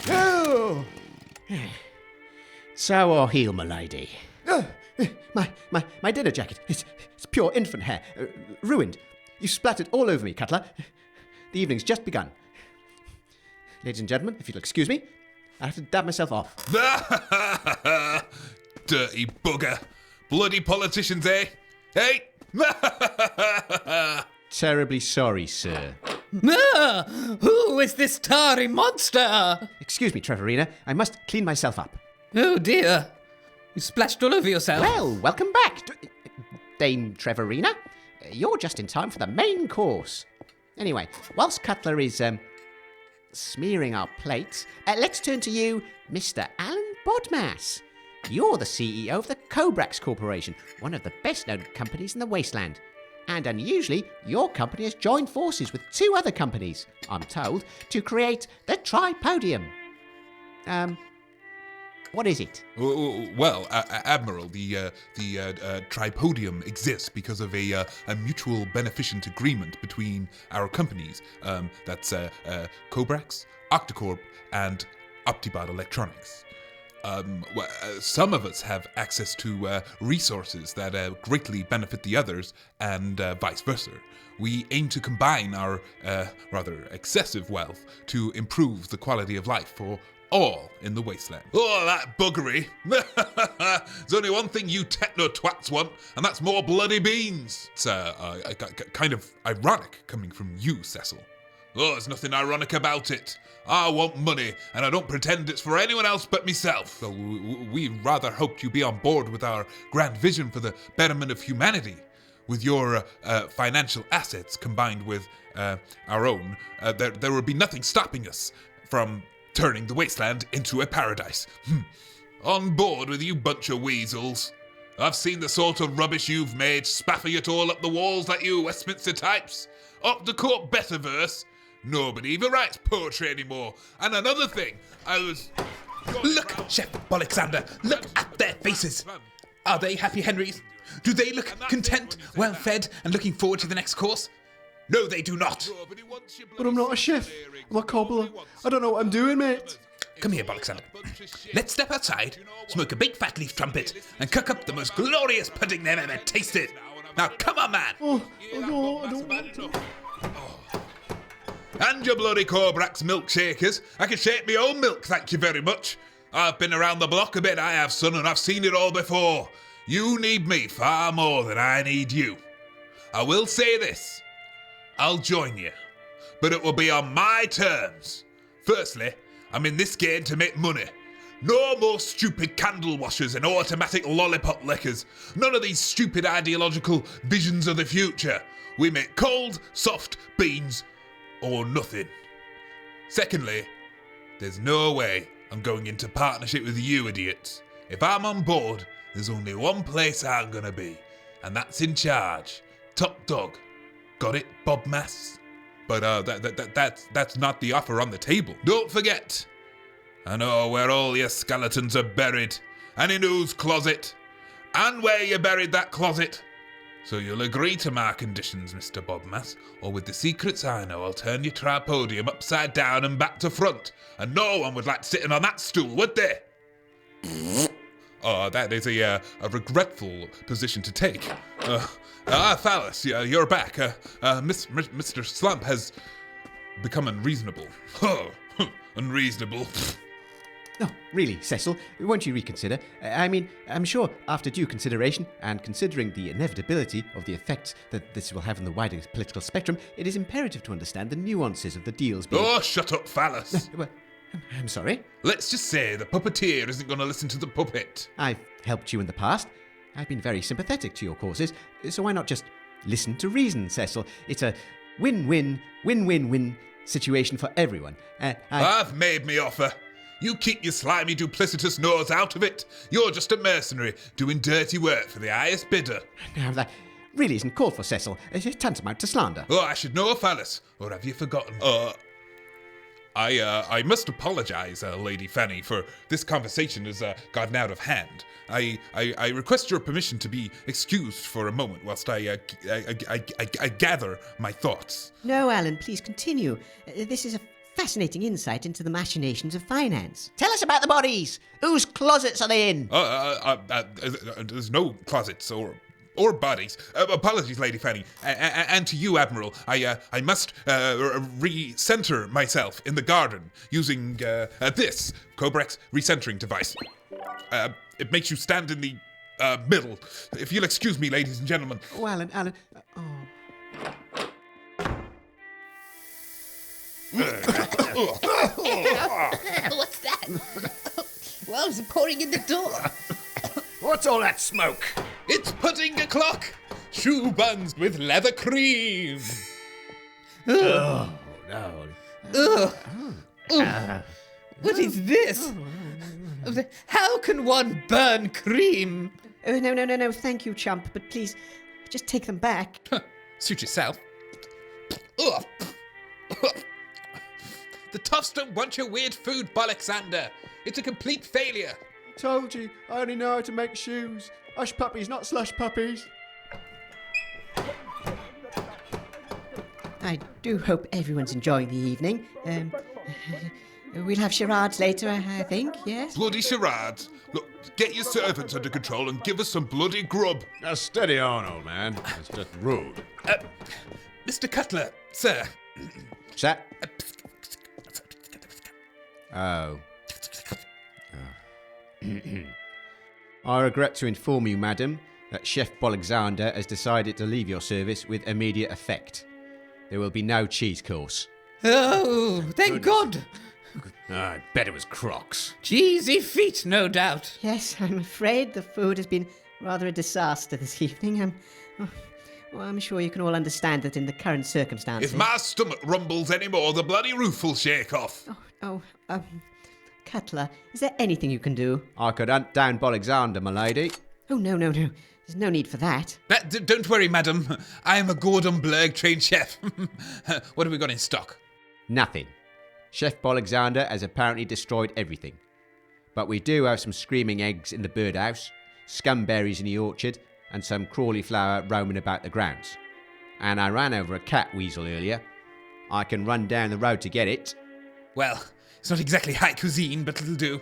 Oh! Sour heel, my lady. My dinner jacket. It's pure infant hair. Ruined. You splattered all over me, Cutler. The evening's just begun. Ladies and gentlemen, if you'll excuse me, I have to dab myself off. Dirty bugger. Bloody politicians, eh? Hey! Terribly sorry, sir. Who is this tarry monster? Excuse me, Trevorina. I must clean myself up. Oh dear. You splashed all over yourself. Well, welcome back, Dame Trevorina. You're just in time for the main course. Anyway, whilst Cutler is, smearing our plates, let's turn to you, Mr. Alan Bodmas. You're the CEO of the Cobrax Corporation, one of the best-known companies in the Wasteland. And unusually, your company has joined forces with 2 other companies, I'm told, to create the Tripodium. What is it? Well, Admiral, the Tripodium exists because of a mutual beneficent agreement between our companies. That's Cobrax, Octocorp, and Optibot Electronics. Some of us have access to resources that greatly benefit the others, and vice versa. We aim to combine our rather excessive wealth to improve the quality of life for all in the Wasteland. Oh, that buggery! There's only one thing you techno-twats want, and that's more bloody beans. It's kind of ironic coming from you, Cecil. Oh, there's nothing ironic about it. I want money, and I don't pretend it's for anyone else but myself. So we rather hoped you'd be on board with our grand vision for the betterment of humanity. with your financial assets combined with our own, there will be nothing stopping us from turning the Wasteland into a paradise. On board with you bunch of weasels. I've seen the sort of rubbish you've made, spaffing it all up the walls like you Westminster types. Up the court better verse. Nobody even writes poetry anymore. And another thing, I was... Look, Chef Bolexander, look at their faces. Are they happy Henrys? Do they look content, well-fed, and looking forward to the next course? No, they do not. But I'm not a chef. I'm a cobbler. I don't know what I'm doing, mate. Come here, Bolexander. Let's step outside, smoke a big fat leaf trumpet, and cook up the most glorious pudding they've ever tasted. Now, come on, man. Oh no, I don't want to. And your bloody Cobrax milkshakers. I can shake my own milk, thank you very much. I've been around the block a bit, I have, son, and I've seen it all before. You need me far more than I need you. I will say this. I'll join you, but it will be on my terms. Firstly, I'm in this game to make money. No more stupid candle washers and automatic lollipop lickers. None of these stupid ideological visions of the future. We make cold, soft beans or nothing. Secondly, there's no way I'm going into partnership with you idiots. If I'm on board, there's only one place I'm gonna be, and that's in charge. Top dog. Got it, Bodmas? But that's not the offer on the table. Don't forget, I know where all your skeletons are buried, and in whose closet, and where you buried that closet. So you'll agree to my conditions, Mr. Bodmas, or with the secrets I know, I'll turn your tripodium upside down and back to front, and no one would like sitting on that stool, would they? Oh, that is a regretful position to take. Phallus, you're back. Mr. Slump has become unreasonable. Oh, unreasonable. No, really, Cecil, won't you reconsider? I mean, I'm sure after due consideration and considering the inevitability of the effects that this will have on the wider political spectrum, it is imperative to understand the nuances of the deals being... Oh, shut up, Phallus. I'm sorry? Let's just say the puppeteer isn't going to listen to the puppet. I've helped you in the past. I've been very sympathetic to your causes, so why not just listen to reason, Cecil? It's a win-win, win-win-win situation for everyone. I've made me offer. You keep your slimy, duplicitous nose out of it. You're just a mercenary doing dirty work for the highest bidder. Now, that really isn't called for, Cecil. It's tantamount to slander. Oh, I should know, Phallus. Or have you forgotten? I must apologise, Lady Fanny, for this conversation has gotten out of hand. I request your permission to be excused for a moment whilst I gather my thoughts. No, Alan, please continue. This is a fascinating insight into the machinations of finance. Tell us about the bodies. Whose closets are they in? There's no closets or bodies. Apologies, Lady Fanny. And to you, Admiral. I must recenter myself in the garden using this Cobrax recentering device. It makes you stand in the middle. If you'll excuse me, ladies and gentlemen. Oh, Alan. What's that? Well, it's pouring in the door. What's all that smoke? It's pudding o'clock. Shoe buns with leather cream. Oh, no. What is this? How can one burn cream? Oh, no, thank you, chump, but please, just take them back. Suit yourself. Ugh. The toughs don't want your weird food, Bolexander. It's a complete failure. Told you, I only know how to make shoes. Hush puppies, not slush puppies. I do hope everyone's enjoying the evening. We'll have charades later, I think, yes? Bloody charades. Look, get your servants under control and give us some bloody grub. Now steady on, old man. It's just rude. Mr. Cutler, sir. Sir? Oh. I regret to inform you, madam, that Chef Bolexander has decided to leave your service with immediate effect. There will be no cheese course. Oh, thank God. I bet it was Crocs. Cheesy feet, no doubt. Yes, I'm afraid the food has been rather a disaster this evening. Well, I'm sure you can all understand that in the current circumstances... If my stomach rumbles any more, the bloody roof will shake off. Cutler, is there anything you can do? I could hunt down Bolexander, my lady. Oh, no. There's no need for that. Don't worry, madam. I am a Gordon Blurg trained chef. What have we got in stock? Nothing. Chef Bolexander has apparently destroyed everything. But we do have some screaming eggs in the birdhouse, scumberries in the orchard, and some crawly flower roaming about the grounds. And I ran over a cat weasel earlier. I can run down the road to get it. Well, it's not exactly high cuisine, but it'll do.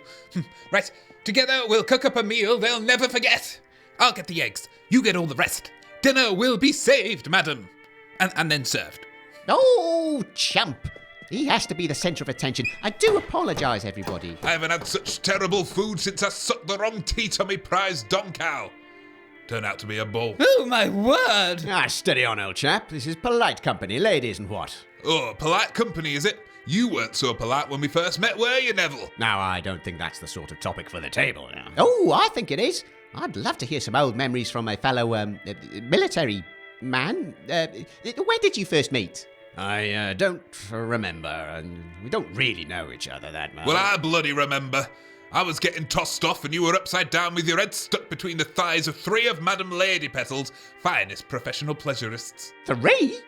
Right, together we'll cook up a meal they'll never forget. I'll get the eggs, you get all the rest. Dinner will be saved, madam. And then served. Oh, chump! He has to be the centre of attention. I do apologise, everybody. I haven't had such terrible food since I sucked the wrong teat on me prize dom cow. Turned out to be a bull. Oh, my word! Steady on, old chap. This is polite company, ladies and what? Oh, polite company, is it? You weren't so polite when we first met, were you, Neville? Now, I don't think that's the sort of topic for the table. Now. Oh, I think it is. I'd love to hear some old memories from my fellow, military man. Where did you first meet? I don't remember, and we don't really know each other that much. Well, I bloody remember. I was getting tossed off and you were upside down with your head stuck between the thighs of 3 of Madam Lady Petal's finest professional pleasurists. 3?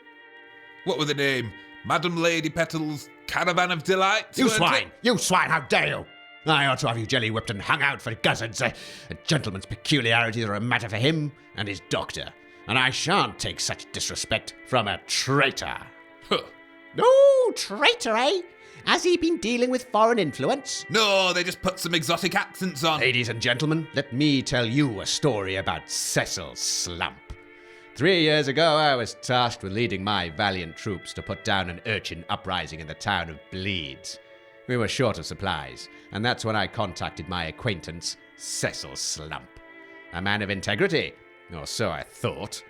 What were the name? Madam Lady Petal's Caravan of Delights? You swine! You swine, how dare you! I ought to have you jelly whipped and hung out for guzzards. A gentleman's peculiarities are a matter for him and his doctor, and I shan't take such disrespect from a traitor. Huh. Oh, traitor, eh? Has he been dealing with foreign influence? No, they just put some exotic accents on. Ladies and gentlemen, let me tell you a story about Cecil Slump. 3 years ago, I was tasked with leading my valiant troops to put down an urchin uprising in the town of Bleeds. We were short of supplies, and that's when I contacted my acquaintance, Cecil Slump. A man of integrity, or so I thought.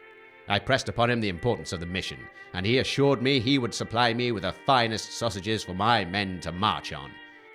I pressed upon him the importance of the mission, and he assured me he would supply me with the finest sausages for my men to march on.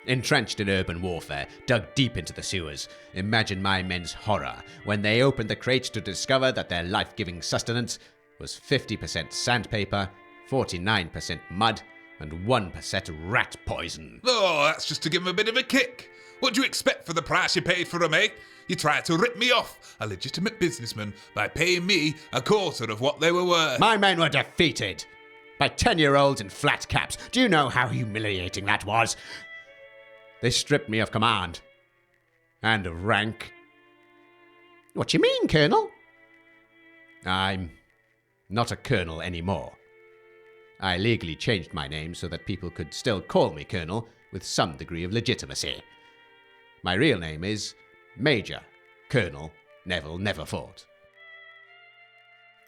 Entrenched in urban warfare, dug deep into the sewers, imagine my men's horror when they opened the crates to discover that their life-giving sustenance was 50% sandpaper, 49% mud, and 1% rat poison. Oh, that's just to give him a bit of a kick. What do you expect for the price you paid for 'em, eh? You tried to rip me off, a legitimate businessman, by paying me a quarter of what they were worth. My men were defeated by 10-year-olds in flat caps. Do you know how humiliating that was? They stripped me of command and of rank. What do you mean, Colonel? I'm not a colonel anymore. I legally changed my name so that people could still call me colonel with some degree of legitimacy. My real name is Major Colonel Neville Neverfort.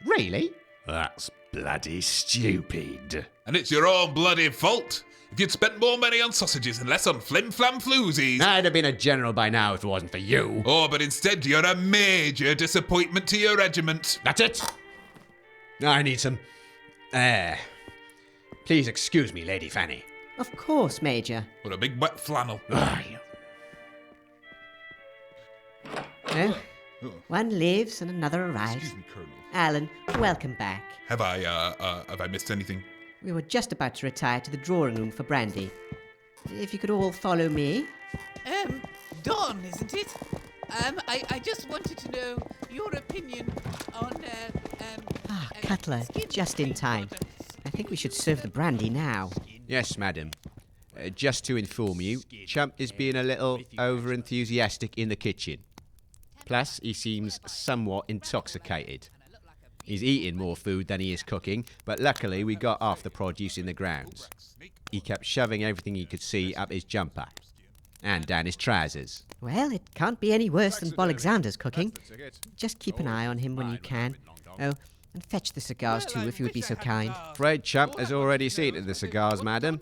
Really? That's bloody stupid. And it's your own bloody fault. If you'd spent more money on sausages and less on flim-flam floozies... I'd have been a general by now if it wasn't for you. Oh, but instead you're a major disappointment to your regiment. That's it. I need some air. Please excuse me, Lady Fanny. Of course, Major. What a big wet flannel. Well, one lives and another arrives. Excuse me, Colonel. Alan, welcome back. Have I missed anything? We were just about to retire to the drawing room for brandy. If you could all follow me. Dawn, isn't it? I just wanted to know your opinion on, Cutler, just in time. I think we should serve the brandy now. Yes, madam. Just to inform you, Chump is being a little over-enthusiastic in the kitchen. Plus, he seems somewhat intoxicated. He's eating more food than he is cooking, but luckily we got half the produce in the grounds. He kept shoving everything he could see up his jumper and down his trousers. Well, it can't be any worse than Bolexander's cooking. Just keep an eye on him when you can. Oh, and fetch the cigars too, if you would be so kind. Afraid Chump has already seen to the cigars, madam.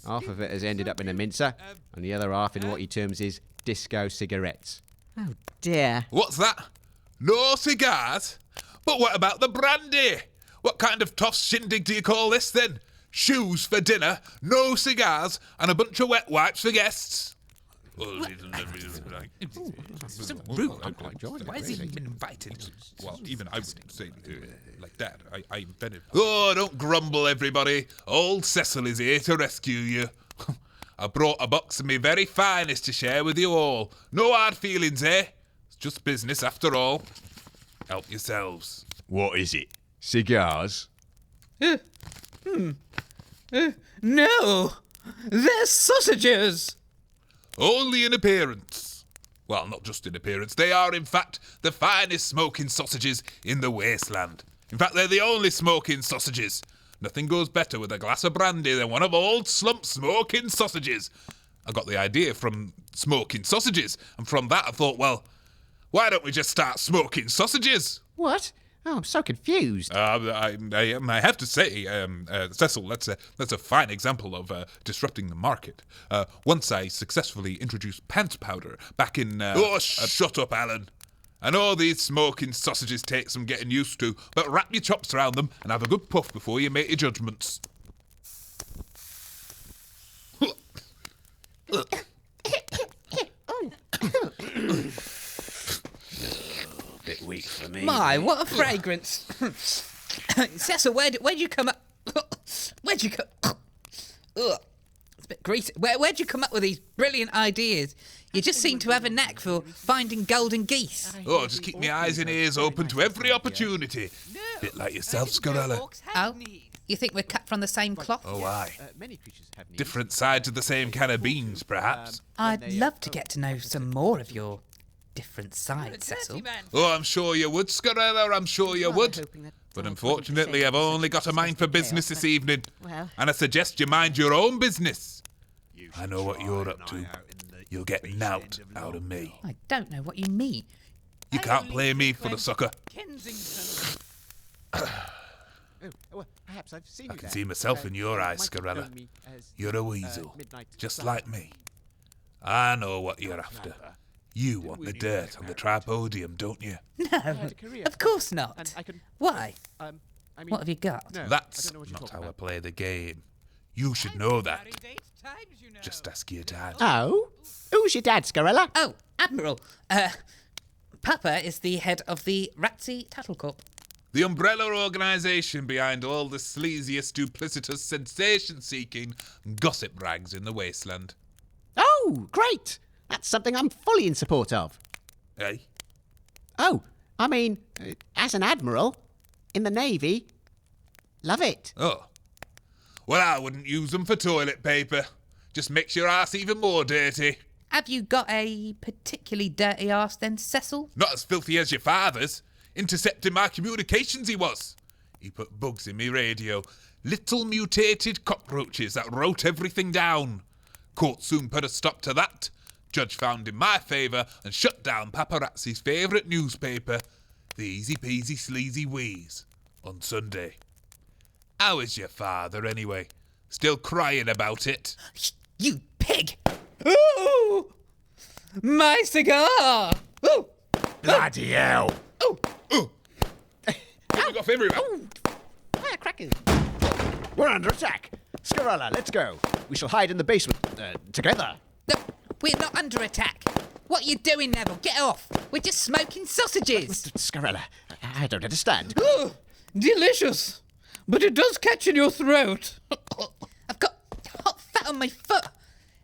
Half of it has ended up in a mincer, and the other half in what he terms his disco cigarettes. Oh, dear. What's that? No cigars? But what about the brandy? What kind of toss shindig do you call this, then? Shoes for dinner, no cigars, and a bunch of wet wipes for guests? So rude. Why has he been invited? Well, even I would say like that. I invented. Oh, don't grumble, everybody. Old Cecil is here to rescue you. I brought a box of me very finest to share with you all. No hard feelings, eh? It's just business after all. Help yourselves. What is it? Cigars? No! They're sausages! Only in appearance. Well, not just in appearance. They are, in fact, the finest smoking sausages in the Wasteland. In fact, they're the only smoking sausages. Nothing goes better with a glass of brandy than one of old Slump's smoking sausages. I got the idea from smoking sausages, and from that I thought, well, why don't we just start smoking sausages? What? Oh, I'm so confused. I have to say, Cecil, that's a fine example of disrupting the market. Once I successfully introduced pants powder back in... shut up, Alan. I know these smoking sausages take some getting used to, but wrap your chops around them and have a good puff before you make your judgments. Bit weak for me. My, what a fragrance! Cecil, where'd you come up? Where'd you come? Ugh, it's a bit greasy. Where'd you come up with these brilliant ideas? You just seem to have a knack for finding golden geese. Oh, just keep my eyes and ears open to every opportunity. Bit like yourself, Scarella. Oh, you think we're cut from the same cloth? Oh, aye. Different sides of the same can of beans, perhaps. I'd love to get to know some more of your different sides, Cecil. Oh, I'm sure you would, Scarella, I'm sure you would. But unfortunately, I've only got a mind for business this evening. And I suggest you mind your own business. I know what you're up to. You'll get nout out of me. I don't know what you mean. You can't play me for a sucker. Perhaps I've seen I can see myself in your eyes, Scarella. You're a weasel, just like me. I know what you're after. You want the dirt on the tripodium, don't you? No, of course not. Why? What have you got? That's not how I play the game. You should know that. Just ask your dad. Oh? Who's your dad, Scarella? Oh, Admiral. Papa is the head of the Razzi Tattle Corp. The umbrella organisation behind all the sleaziest, duplicitous, sensation-seeking gossip rags in the Wasteland. Oh, great! That's something I'm fully in support of. Eh? Oh, I mean, as an admiral, in the Navy, love it. Oh. Well, I wouldn't use them for toilet paper. Just makes your arse even more dirty. Have you got a particularly dirty arse then, Cecil? Not as filthy as your father's. Intercepting my communications he was. He put bugs in me radio. Little mutated cockroaches that wrote everything down. Court soon put a stop to that. Judge found in my favour and shut down Paparazzi's favourite newspaper, the Easy Peasy Sleazy Wheeze, on Sunday. How is your father, anyway? Still crying about it? You pig! Ooh! My cigar! Ooh! Bloody hell! Ooh! Ooh! Coming off everywhere! Firecrackers! We're under attack. Scarella, let's go. We shall hide in the basement together. No, we're not under attack. What are you doing, Neville? Get off! We're just smoking sausages! Scarella, I don't understand. Ooh, delicious! But it does catch in your throat. I've got hot fat on my foot.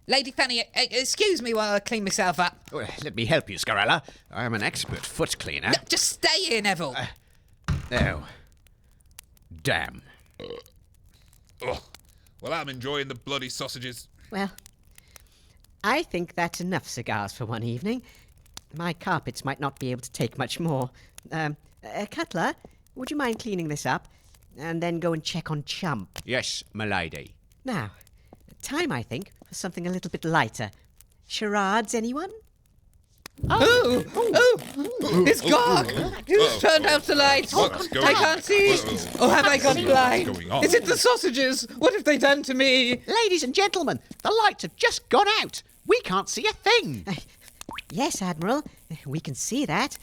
Lady Fanny, excuse me while I clean myself up. Well, let me help you, Scarella. I am an expert foot cleaner. No, just stay here, Neville. Oh. Damn. Oh. Well, I'm enjoying the bloody sausages. Well, I think that's enough cigars for one evening. My carpets might not be able to take much more. Cutler, would you mind cleaning this up? And then go and check on Chump. Yes, m'lady. Now, time, I think, for something a little bit lighter. Charades, anyone? Oh! It's dark! Who's turned out the lights? I can't see! Oh, have I gone blind? Is it the sausages? What have they done to me? Ladies and gentlemen, the lights have just gone out. We can't see a thing. Yes, Admiral, we can see that.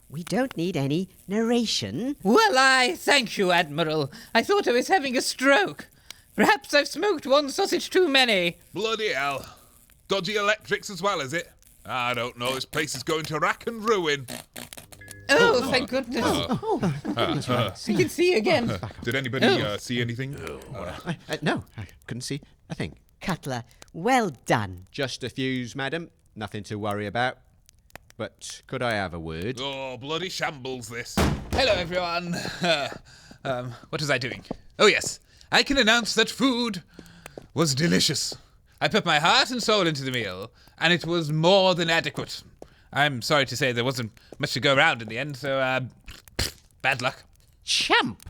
We don't need any narration. Well, I thank you, Admiral. I thought I was having a stroke. Perhaps I've smoked one sausage too many. Bloody hell. Dodgy electrics as well, is it? I don't know. This place is going to rack and ruin. Oh, thank goodness. You can see again. Did anybody see anything? No, I couldn't see a thing. Cutler, well done. Just a fuse, madam. Nothing to worry about. But could I have a word? Oh, bloody shambles, this. Hello, everyone. What was I doing? Oh, yes. I can announce that food was delicious. I put my heart and soul into the meal, and it was more than adequate. I'm sorry to say there wasn't much to go around in the end, so, bad luck. Champ!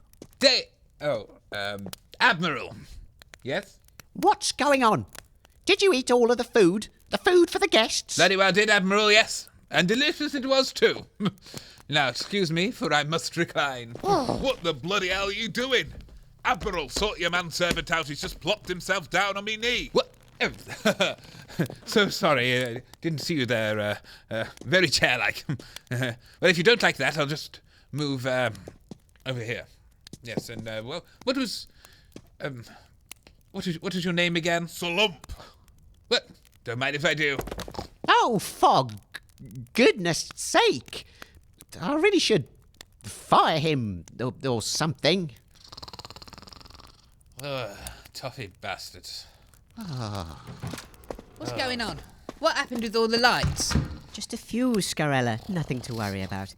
Admiral. Yes? What's going on? Did you eat all of the food? The food for the guests? Bloody well did, Admiral, yes. And delicious it was, too. Now, excuse me, for I must recline. What the bloody hell are you doing? Admiral, sort your manservant out. He's just plopped himself down on me knee. What? So sorry, I didn't see you there. Very chair-like. Well, if you don't like that, I'll just move over here. Yes, and well, what was your name again? Slump. Well, don't mind if I do. Oh, Fog! Goodness sake! I really should fire him or something. Toffee bastards. What's going on? What happened with all the lights? Just a few, Scarella. Nothing to worry about.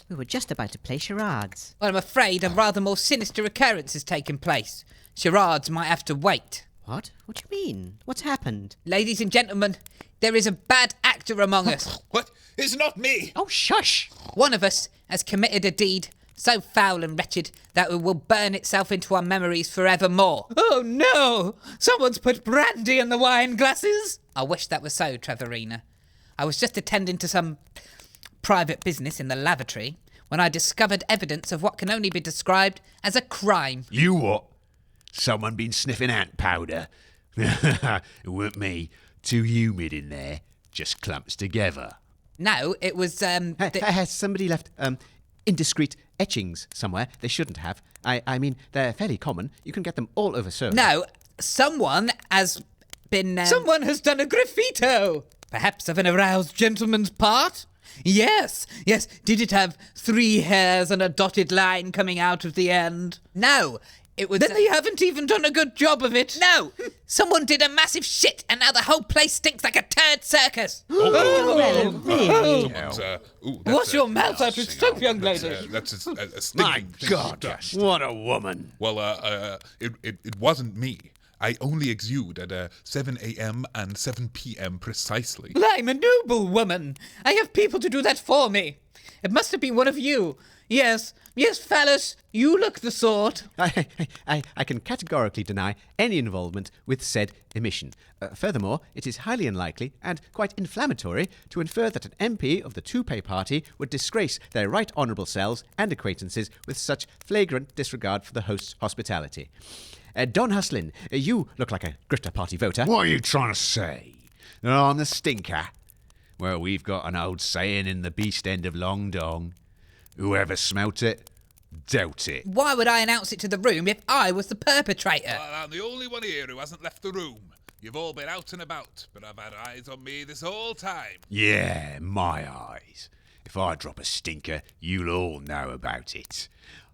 We were just about to play charades. Well, I'm afraid a rather more sinister occurrence has taken place. Charades might have to wait. What? What do you mean? What's happened? Ladies and gentlemen, there is a bad actor among us. What? It's not me. Oh, shush! One of us has committed a deed so foul and wretched that it will burn itself into our memories forevermore. Oh no! Someone's put brandy in the wine glasses! I wish that was so, Trevorina. I was just attending to some private business in the lavatory when I discovered evidence of what can only be described as a crime. You what? Someone been sniffing ant powder? It weren't me. Too humid in there. Just clumps together. No, it was, Has somebody left indiscreet etchings somewhere? They shouldn't have. I mean, they're fairly common. You can get them all over Surrey. No, someone has been... Someone has done a graffito! Perhaps of an aroused gentleman's part? Yes. Did it have 3 hairs and a dotted line coming out of the end? No. It was... Then they haven't even done a good job of it. No! Someone did a massive shit and now the whole place stinks like a turd circus. Really? Wash your mouth out with soap, young lady. That's a My stinking thing God, dust. what a woman. Well, it wasn't me. I only exude at 7 a.m. and 7 p.m. precisely. Well, I'm a noble woman. I have people to do that for me. It must have been one of you. Yes, Phallus, you look the sort. I can categorically deny any involvement with said emission. Furthermore, it is highly unlikely and quite inflammatory to infer that an MP of the two-pay party would disgrace their right honourable selves and acquaintances with such flagrant disregard for the host's hospitality. Don Hustlin, you look like a grifter party voter. What are you trying to say? That I'm the stinker? Well, we've got an old saying in the beast end of Long Dong. Whoever smelt it, dealt it. Why would I announce it to the room if I was the perpetrator? Well, I'm the only one here who hasn't left the room. You've all been out and about, but I've had eyes on me this whole time. Yeah, my eyes. If I drop a stinker, you'll all know about it.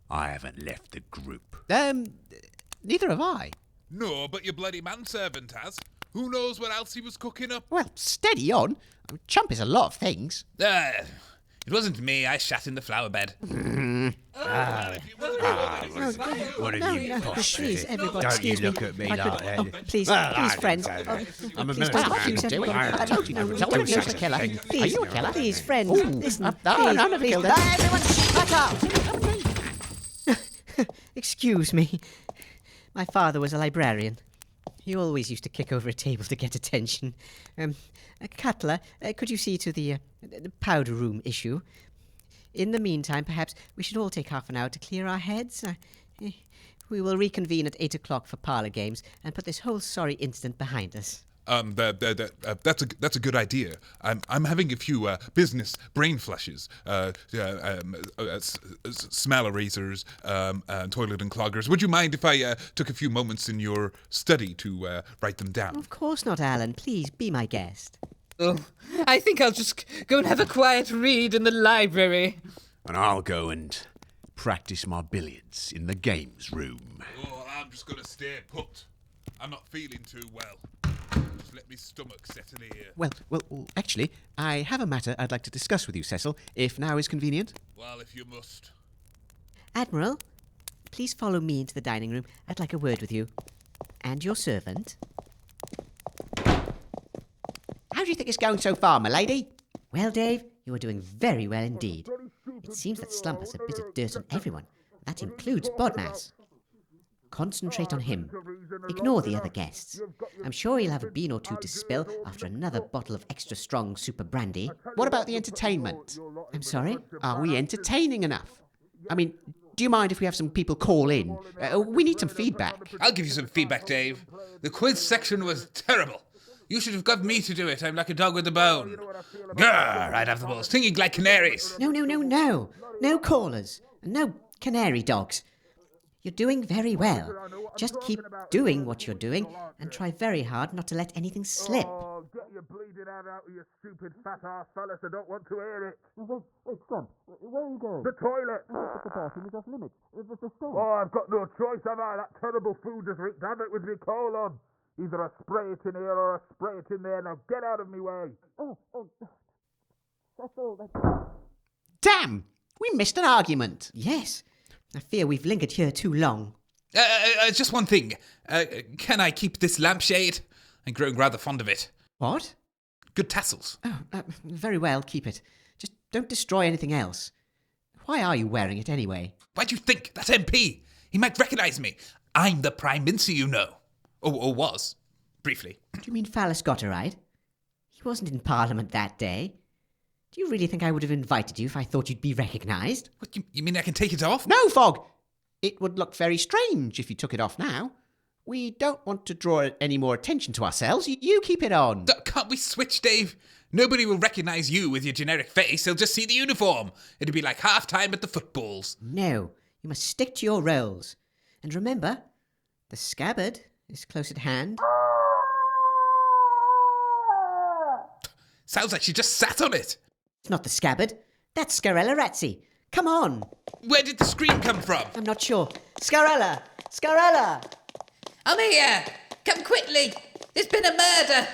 I haven't left the group. Neither have I. No, but your bloody manservant has. Who knows what else he was cooking up? Well, steady on. Chump is a lot of things. It wasn't me. I shat in the flower bed. What are you posh Please, everybody, Don't excuse you look me. at me I like could- that. oh, please, friends. I'm a Please, military please, man. everybody. I Don't do you're such a a killer. thing. Please, Are you a killer? Please, friends, listen. No, Please, I never please. killed her. Everyone, shut up! Excuse me. My father was a librarian. He always used to kick over a table to get attention. Cutler, could you see to the powder room issue? In the meantime, perhaps we should all take half an hour to clear our heads. We will reconvene at 8 o'clock for parlour games and put this whole sorry incident behind us. That's a good idea. I'm having a few business brain flushes, smell erasers, toilet uncloggers. Would you mind if I took a few moments in your study to write them down? Of course not, Alan. Please be my guest. Oh, I think I'll just go and have a quiet read in the library. And I'll go and practice my billiards in the games room. Oh, I'm just going to stay put. I'm not feeling too well. Just let me stomach settle here. Well, actually, I have a matter I'd like to discuss with you, Cecil, if now is convenient. Well, if you must. Admiral, please follow me into the dining room. I'd like a word with you. And your servant. How do you think it's going so far, my lady? Well, Dave, you are doing very well indeed. It seems that Slump has a bit of dirt on everyone. That includes Bodmas. Concentrate on him. Ignore the other guests. I'm sure he'll have a bean or two to spill after another bottle of extra strong super brandy. What about the entertainment? I'm sorry? Are we entertaining enough? I mean, do you mind if we have some people call in? We need some feedback. I'll give you some feedback, Dave. The quiz section was terrible. You should have got me to do it. I'm like a dog with a bone. Grrr, I'd have them all singing like canaries. No. No callers. No canary dogs. You're doing very well. Just keep doing what you're doing and try very hard not to let anything slip. Oh, get your bleeding hand out of your stupid fat ass, Phallus. I don't want to hear it. Wait, Slump, where are you going? The toilet. But the bathroom is off limits. The stairs. Oh, I've got no choice, have I? That terrible food just wreaked havoc with me colon. Either I spray it in here or I spray it in there. Now get out of me way. Cecil, Damn! We missed an argument. Yes. I fear we've lingered here too long. Just one thing. Can I keep this lampshade? I'm growing rather fond of it. What? Good tassels. Oh, very well, keep it. Just don't destroy anything else. Why are you wearing it anyway? Why do you think? That's MP. He might recognise me. I'm the Prime Mincer, you know. Or was. Briefly. Do you mean Phallus Gotteride? He wasn't in Parliament that day. Do you really think I would have invited you if I thought you'd be recognised? What, you mean I can take it off? No, Fog! It would look very strange if you took it off now. We don't want to draw any more attention to ourselves. You keep it on. Can't we switch, Dave? Nobody will recognise you with your generic face. They'll just see the uniform. It'll be like half-time at the footballs. No, you must stick to your roles. And remember, the scabbard is close at hand. Sounds like she just sat on it. It's not the scabbard. That's Scarella Razzi. Come on. Where did the scream come from? I'm not sure. Scarella! Scarella! I'm here. Come quickly. There's been a murder.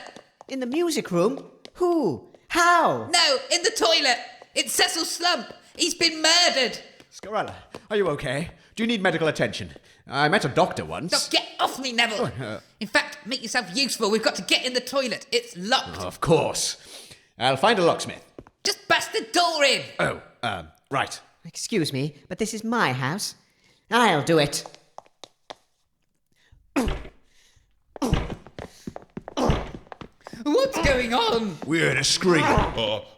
In the music room? Who? How? No, in the toilet. It's Cecil Slump. He's been murdered. Scarella, are you okay? Do you need medical attention? I met a doctor once. Stop, get off me, Neville. In fact, make yourself useful. We've got to get in the toilet. It's locked. Of course. I'll find a locksmith. Just bust the door in. Oh, right. Excuse me, but this is my house. I'll do it. What's going on? We heard a scream. What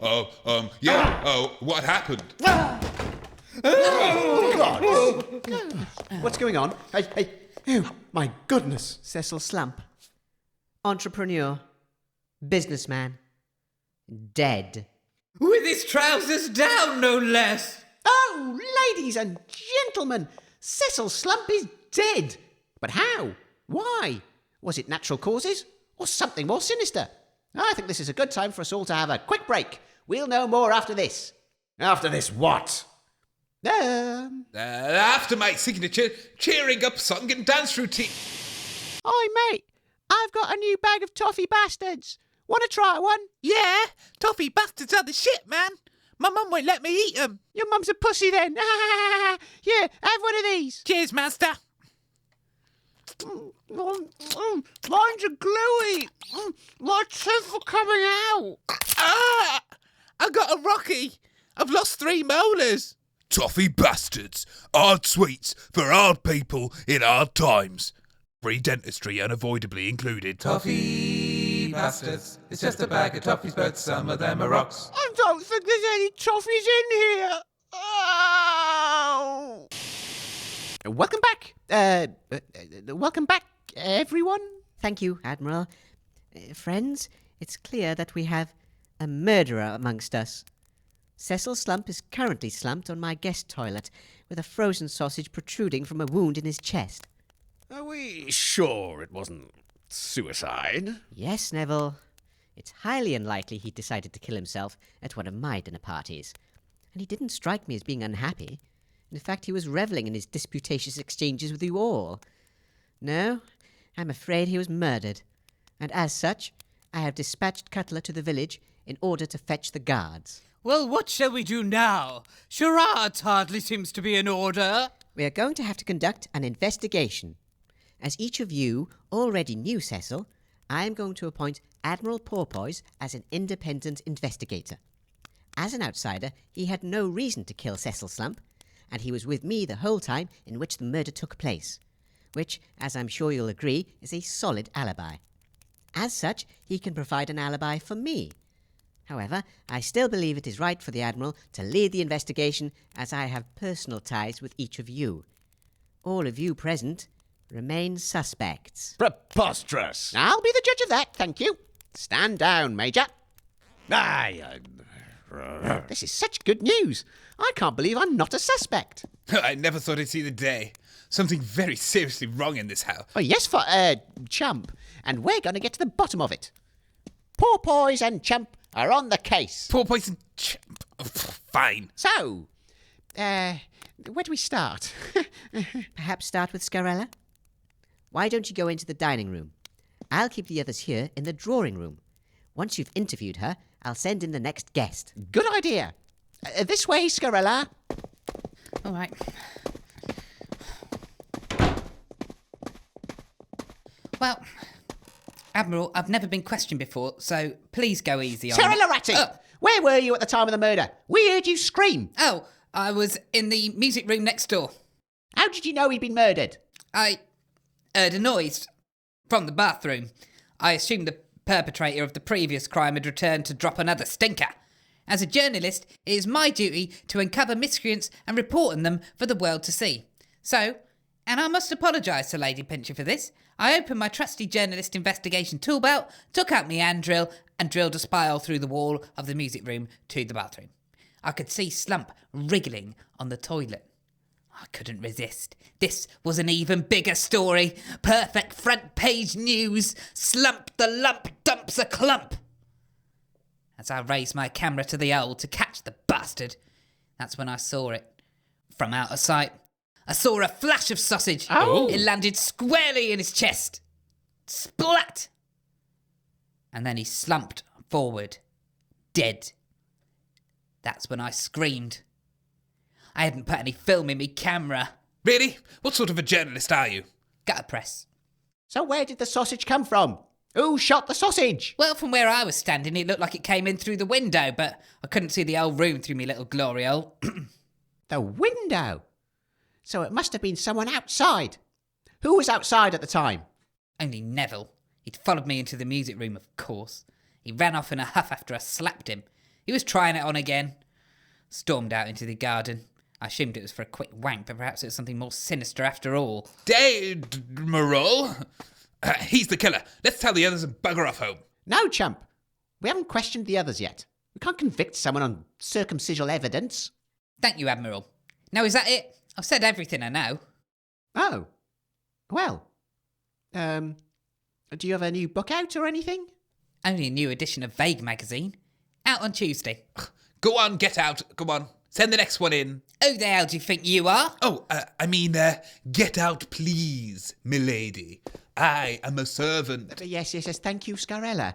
happened? What's going on? Hey, oh, my goodness. Cecil Slump. Entrepreneur. Businessman. Dead. With his trousers down, no less. Oh, ladies and gentlemen, Cecil Slump is dead. But how? Why? Was it natural causes or something more sinister? I think this is a good time for us all to have a quick break. We'll know more after this. After this, what? After my signature cheering up song and dance routine. Oi, mate, I've got a new bag of toffee bastards. Want to try one? Yeah, toffee bastards are the shit, man. My mum won't let me eat them. Your mum's a pussy then. Yeah, have one of these. Cheers, master. Mine's are gluey. My teeth are coming out. I got a Rocky. I've lost 3 molars. Toffee bastards. Hard sweets for hard people in hard times. Free dentistry unavoidably included. Toffee bastards. It's just a bag of toffees, but some of them are rocks. I don't think there's any toffees in here. Oh. Welcome back. Welcome back, everyone. Thank you, Admiral. Friends, it's clear that we have a murderer amongst us. Cecil Slump is currently slumped on my guest toilet, with a frozen sausage protruding from a wound in his chest. Are we sure it wasn't suicide? Yes, Neville. It's highly unlikely he decided to kill himself at one of my dinner parties. And he didn't strike me as being unhappy. In fact, he was revelling in his disputatious exchanges with you all. No, I'm afraid he was murdered. And as such, I have dispatched Cutler to the village in order to fetch the guards. Well, what shall we do now? Charades hardly seems to be in order. We are going to have to conduct an investigation. As each of you already knew Cecil, I am going to appoint Admiral Porpoise as an independent investigator. As an outsider, he had no reason to kill Cecil Slump, and he was with me the whole time in which the murder took place, which, as I'm sure you'll agree, is a solid alibi. As such, he can provide an alibi for me. However, I still believe it is right for the Admiral to lead the investigation, as I have personal ties with each of you. All of you present remain suspects. Preposterous! I'll be the judge of that, thank you. Stand down, Major. This is such good news. I can't believe I'm not a suspect. I never thought I'd see the day. Something very seriously wrong in this house. Oh, yes, for, Chump. And we're going to get to the bottom of it. Porpoise and Chump are on the case. Porpoise and Chump. Fine. So, where do we start? Perhaps start with Scarella? Why don't you go into the dining room? I'll keep the others here in the drawing room. Once you've interviewed her, I'll send in the next guest. Good idea. This way, Scarella. All right. Well, Admiral, I've never been questioned before, so please go easy on me. Scarella Ratty! Where were you at the time of the murder? We heard you scream. Oh, I was in the music room next door. How did you know he'd been murdered? I heard a noise from the bathroom. I assumed the perpetrator of the previous crime had returned to drop another stinker. As a journalist, it is my duty to uncover miscreants and report on them for the world to see. So, and I must apologise to Lady Pincher for this, I opened my trusty journalist investigation tool belt, took out my hand drill, and drilled a spiral through the wall of the music room to the bathroom. I could see Slump wriggling on the toilet. I couldn't resist. This was an even bigger story. Perfect front page news. Slump the lump dumps a clump. As I raised my camera to the hole to catch the bastard, that's when I saw it. From out of sight, I saw a flash of sausage. Oh. It landed squarely in his chest. Splat! And then he slumped forward, dead. That's when I screamed. I hadn't put any film in me camera. Really? What sort of a journalist are you? Gutter press. So where did the sausage come from? Who shot the sausage? Well, from where I was standing, it looked like it came in through the window, but I couldn't see the whole room through me little glory hole. The window? So it must have been someone outside. Who was outside at the time? Only Neville. He'd followed me into the music room, of course. He ran off in a huff after I slapped him. He was trying it on again. Stormed out into the garden. I assumed it was for a quick wank, but perhaps it was something more sinister after all. Admiral? He's the killer. Let's tell the others and bugger off home. No, Chump. We haven't questioned the others yet. We can't convict someone on circumstantial evidence. Thank you, Admiral. Now, is that it? I've said everything I know. Oh. Well. Do you have a new book out or anything? Only a new edition of Vague magazine. Out on Tuesday. Go on, get out. Come on. Send the next one in. Who the hell do you think you are? Oh, get out, please, milady. I am a servant. Yes. Thank you, Scarella.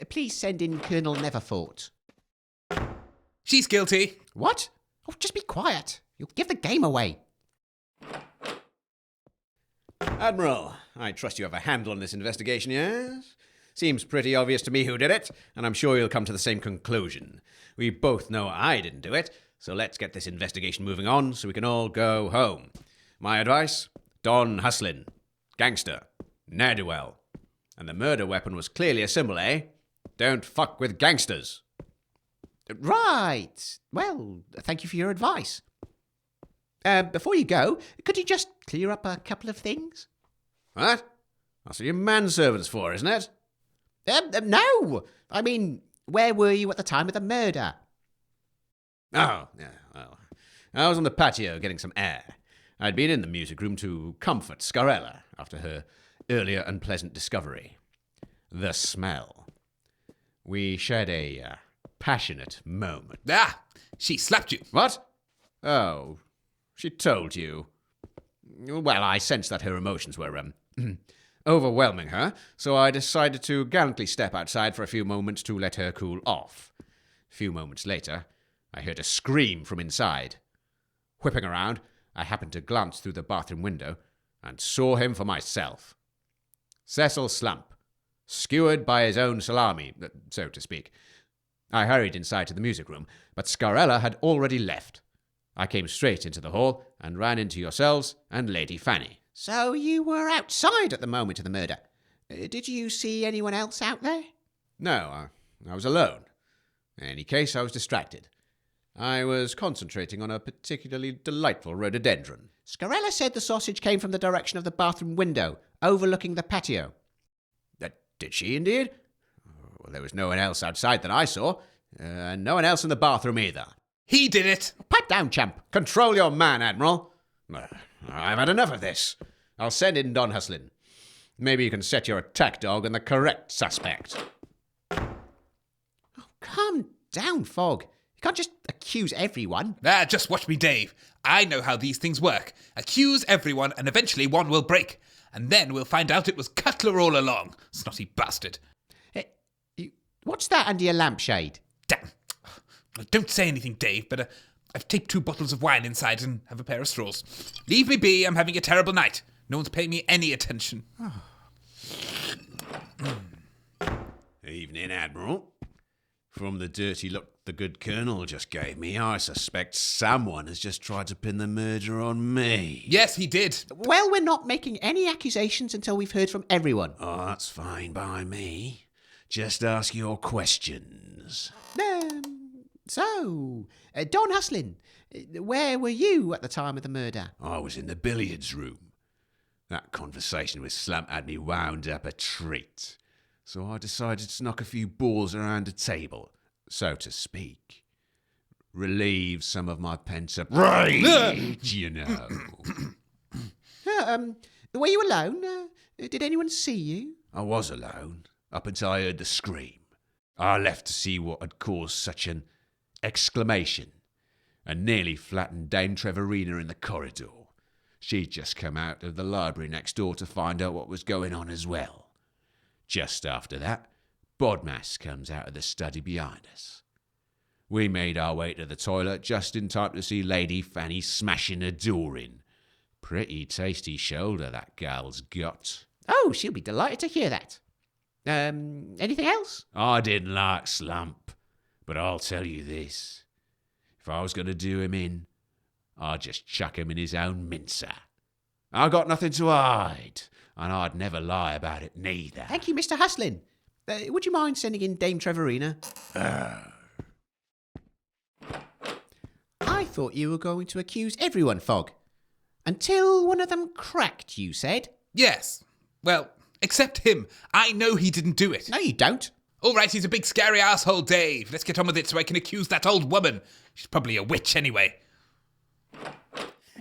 Please send in Colonel Neverfort. She's guilty. What? Oh, just be quiet. You'll give the game away. Admiral, I trust you have a handle on this investigation, yes? Seems pretty obvious to me who did it, and I'm sure you'll come to the same conclusion. We both know I didn't do it, so let's get this investigation moving on so we can all go home. My advice? Don Hustlin. Gangster. Ne'er-do-well. And the murder weapon was clearly a symbol, eh? Don't fuck with gangsters. Right. Well, thank you for your advice. Before you go, could you just clear up a couple of things? What? That's what your manservant's for, isn't it? No! I mean, where were you at the time of the murder? Oh, yeah, well, I was on the patio getting some air. I'd been in the music room to comfort Scarella after her earlier unpleasant discovery. The smell. We shared a passionate moment. Ah, she slapped you. What? Oh, she told you. Well, I sensed that her emotions were, overwhelming her, so I decided to gallantly step outside for a few moments to let her cool off. A few moments later, I heard a scream from inside. Whipping around, I happened to glance through the bathroom window and saw him for myself. Cecil Slump, skewered by his own salami, so to speak. I hurried inside to the music room, but Scarella had already left. I came straight into the hall and ran into yourselves and Lady Fanny. So you were outside at the moment of the murder. Did you see anyone else out there? No, I was alone. In any case, I was distracted. I was concentrating on a particularly delightful rhododendron. Scarella said the sausage came from the direction of the bathroom window, overlooking the patio. Did she indeed? Well, there was no one else outside that I saw, and no one else in the bathroom either. He did it. Pipe down, champ. Control your man, Admiral. I've had enough of this. I'll send in Don Hustlin. Maybe you can set your attack dog on the correct suspect. Oh, calm down, Fog. You can't just accuse everyone. Just watch me, Dave. I know how these things work. Accuse everyone, and eventually one will break. And then we'll find out it was Cutler all along. Snotty bastard. What's that under your lampshade? Damn. Don't say anything, Dave, but I've taped 2 bottles of wine inside and have a pair of straws. Leave me be, I'm having a terrible night. No one's paying me any attention. Evening, Admiral. From the dirty look the good Colonel just gave me, I suspect someone has just tried to pin the murder on me. Yes, he did. Well, we're not making any accusations until we've heard from everyone. Oh, that's fine by me. Just ask your questions. So, Don Hustlin, where were you at the time of the murder? I was in the billiards room. That conversation with Slump had me wound up a treat. So I decided to knock a few balls around the table, so to speak. Relieve some of my pent-up rage, you know. Were you alone? Did anyone see you? I was alone, up until I heard the scream. I left to see what had caused such an exclamation, and nearly flattened Dame Trevorina in the corridor. She'd just come out of the library next door to find out what was going on as well. Just after that, Bodmas comes out of the study behind us. We made our way to the toilet just in time to see Lady Fanny smashing a door in. Pretty tasty shoulder that gal's got. Oh, she'll be delighted to hear that. Anything else? I didn't like Slump, but I'll tell you this. If I was going to do him in, I'd just chuck him in his own mincer. I got nothing to hide, and I'd never lie about it neither. Thank you, Mr. Hustlin. Would you mind sending in Dame Trevorina? I thought you were going to accuse everyone, Fog. Until one of them cracked, you said? Yes. Well, except him. I know he didn't do it. No, you don't. All right, he's a big scary asshole, Dave. Let's get on with it so I can accuse that old woman. She's probably a witch anyway.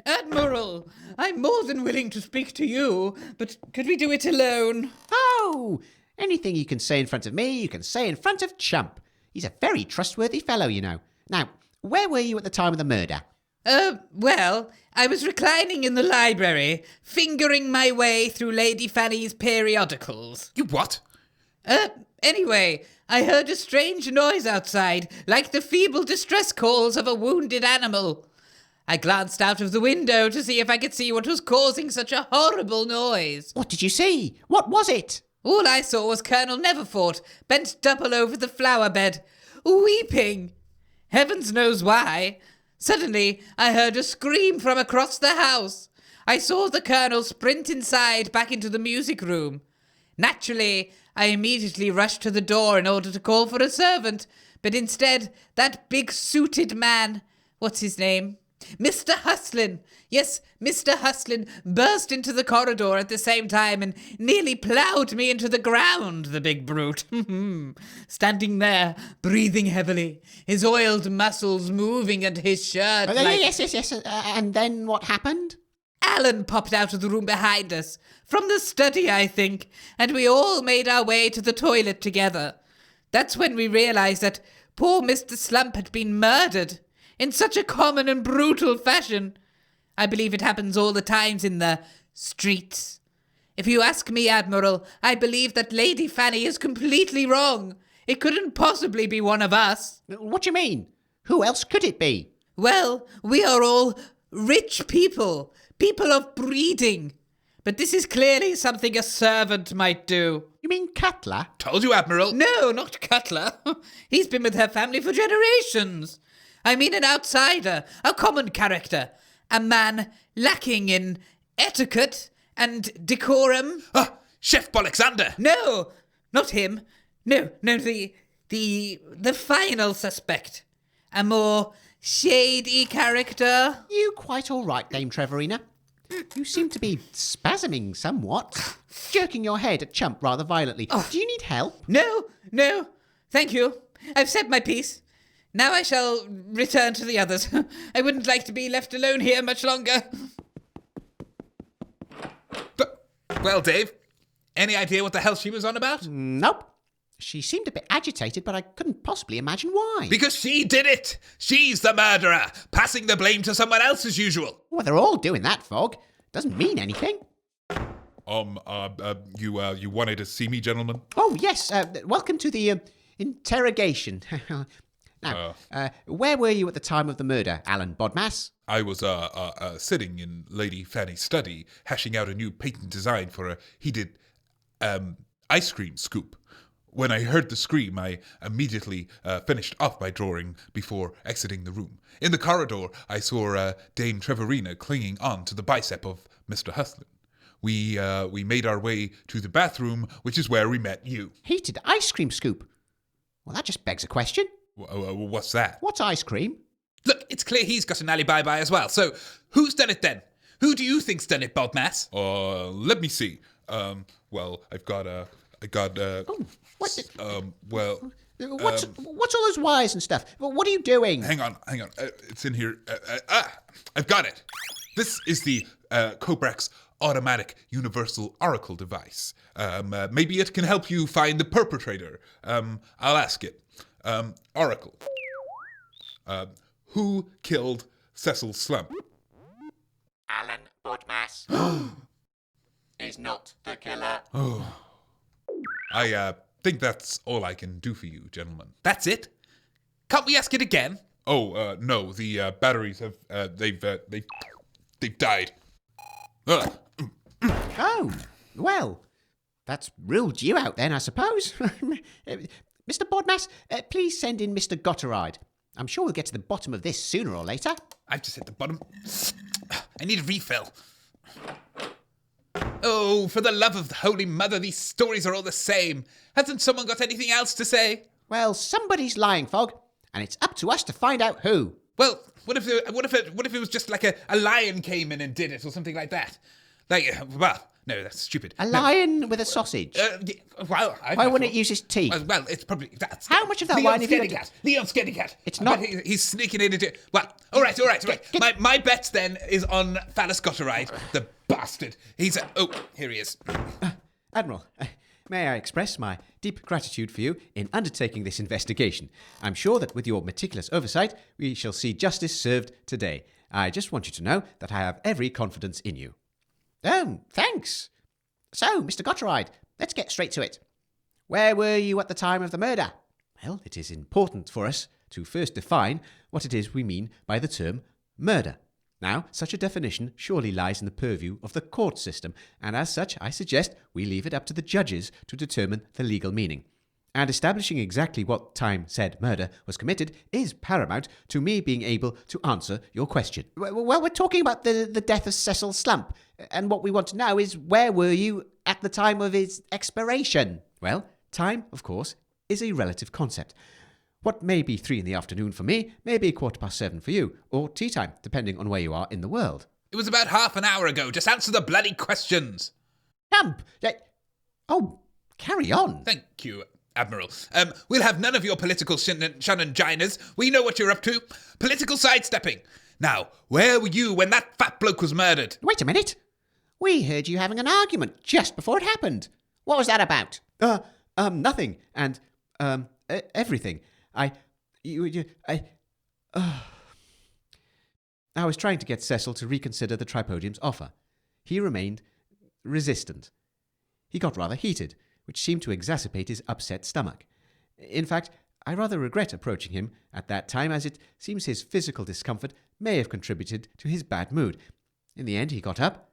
Admiral, I'm more than willing to speak to you, but could we do it alone? Oh, anything you can say in front of me, you can say in front of Chump. He's a very trustworthy fellow, you know. Now, where were you at the time of the murder? Well, I was reclining in the library, fingering my way through Lady Fanny's periodicals. You what? Anyway, I heard a strange noise outside, like the feeble distress calls of a wounded animal. I glanced out of the window to see if I could see what was causing such a horrible noise. What did you see? What was it? All I saw was Colonel Neverfort, bent double over the flower bed, weeping. Heavens knows why. Suddenly, I heard a scream from across the house. I saw the Colonel sprint inside back into the music room. Naturally, I immediately rushed to the door in order to call for a servant, but instead, that big suited man, what's his name? Mr. Hustlin, yes, Mr. Hustlin burst into the corridor at the same time and nearly ploughed me into the ground, the big brute. Standing there, breathing heavily, his oiled muscles moving under his shirt like... Yes. And then what happened? Alan popped out of the room behind us, from the study, I think, and we all made our way to the toilet together. That's when we realised that poor Mr. Slump had been murdered. In such a common and brutal fashion. I believe it happens all the times in the streets. If you ask me, Admiral, I believe that Lady Fanny is completely wrong. It couldn't possibly be one of us. What do you mean? Who else could it be? Well, we are all rich people, people of breeding. But this is clearly something a servant might do. You mean Cutler? Told you, Admiral. No, not Cutler. He's been with her family for generations. I mean an outsider, a common character, a man lacking in etiquette and decorum. Ah, Chef Bolexander. No, not him. No, the final suspect. A more shady character. You quite all right, Dame Trevorina? You seem to be spasming somewhat, jerking your head at Chump rather violently. Oh. Do you need help? No, thank you. I've said my piece. Now I shall return to the others. I wouldn't like to be left alone here much longer. Well, Dave, any idea what the hell she was on about? Nope. She seemed a bit agitated, but I couldn't possibly imagine why. Because she did it! She's the murderer, passing the blame to someone else as usual. Well, they're all doing that, Fog. Doesn't mean anything. You wanted to see me, gentlemen? Oh, yes. Welcome to the interrogation. Now, where were you at the time of the murder, Alan Bodmas? I was sitting in Lady Fanny's study, hashing out a new patent design for a heated ice cream scoop. When I heard the scream, I immediately finished off my drawing before exiting the room. In the corridor, I saw Dame Trevorina clinging on to the bicep of Mr. Hustlin. We made our way to the bathroom, which is where we met you. Heated ice cream scoop? Well, that just begs a question. What's that? What's ice cream? Look, it's clear he's got an alibi as well. So, who's done it then? Who do you think's done it, Bodmas? Let me see. Well, I got. Oh, what? Well. What's all those wires and stuff? What are you doing? Hang on. It's in here. I've got it. This is the Cobrax automatic universal oracle device. Maybe it can help you find the perpetrator. I'll ask it. Oracle. Who killed Cecil Slump? Alan Bodmas is not the killer. Oh. I think that's all I can do for you, gentlemen. That's it? Can't we ask it again? Oh, no. The batteries have they've died. Oh, well, that's ruled you out then, I suppose. Mr. Bodmas, please send in Mr. Gotteride. I'm sure we'll get to the bottom of this sooner or later. I've just hit the bottom. I need a refill. Oh, for the love of the Holy Mother, these stories are all the same. Hasn't someone got anything else to say? Well, somebody's lying, Fog, and it's up to us to find out who. Well, what if it was just like a lion came in and did it or something like that? No, that's stupid. A lion with a sausage? Why wouldn't it use his teeth? Well, it's probably... That's How much of that wine have you got? Leon Scarycat. It's not... He's sneaking in into... Well, all right. My bet then is on Phallus Gotteride, the bastard. He's... Oh, here he is. Admiral, may I express my deep gratitude for you in undertaking this investigation. I'm sure that with your meticulous oversight, we shall see justice served today. I just want you to know that I have every confidence in you. Oh, thanks. So, Mr. Gotteride, let's get straight to it. Where were you at the time of the murder? Well, it is important for us to first define what it is we mean by the term murder. Now, such a definition surely lies in the purview of the court system, and as such, I suggest we leave it up to the judges to determine the legal meaning. And establishing exactly what time said murder was committed is paramount to me being able to answer your question. Well, we're talking about the death of Cecil Slump, and what we want to know is where were you at the time of his expiration? Well, time, of course, is a relative concept. What may be 3 in the afternoon for me may be 7:15 for you, or tea time, depending on where you are in the world. It was about half an hour ago. Just answer the bloody questions. Jump! Oh, carry on. Thank you, Admiral. We'll have none of your political shenanigans. We know what you're up to. Political sidestepping. Now, where were you when that fat bloke was murdered? Wait a minute. We heard you having an argument just before it happened. What was that about? Nothing, and, everything. I was trying to get Cecil to reconsider the tripodium's offer. He remained resistant. He got rather heated, which seemed to exacerbate his upset stomach. In fact, I rather regret approaching him at that time, as it seems his physical discomfort may have contributed to his bad mood. In the end, he got up,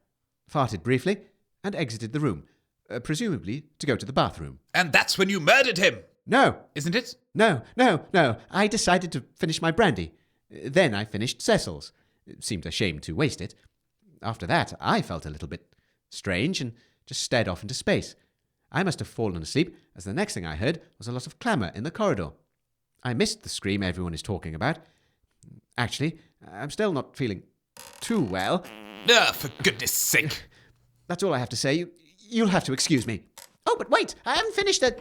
farted briefly, and exited the room, presumably to go to the bathroom. And that's when you murdered him! No! Isn't it? No. I decided to finish my brandy. Then I finished Cecil's. It seemed a shame to waste it. After that, I felt a little bit strange and just stared off into space. I must have fallen asleep, as the next thing I heard was a lot of clamour in the corridor. I missed the scream everyone is talking about. Actually, I'm still not feeling too well. For goodness sake. That's all I have to say. You'll have to excuse me. Oh, but wait, I haven't finished it.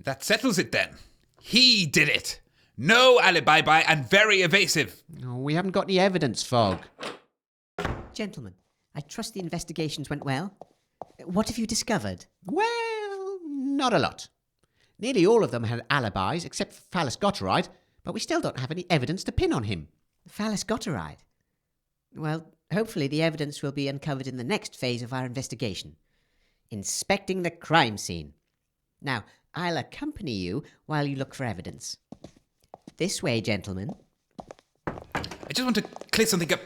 That settles it then. He did it. No alibi and very evasive. Oh, we haven't got any evidence, Fogg. Gentlemen, I trust the investigations went well. What have you discovered? Well, not a lot. Nearly all of them had alibis, except for Phallus Gotteride, but we still don't have any evidence to pin on him. Phallus Gotteride? Well, hopefully the evidence will be uncovered in the next phase of our investigation. Inspecting the crime scene. Now, I'll accompany you while you look for evidence. This way, gentlemen. I just want to clear something up,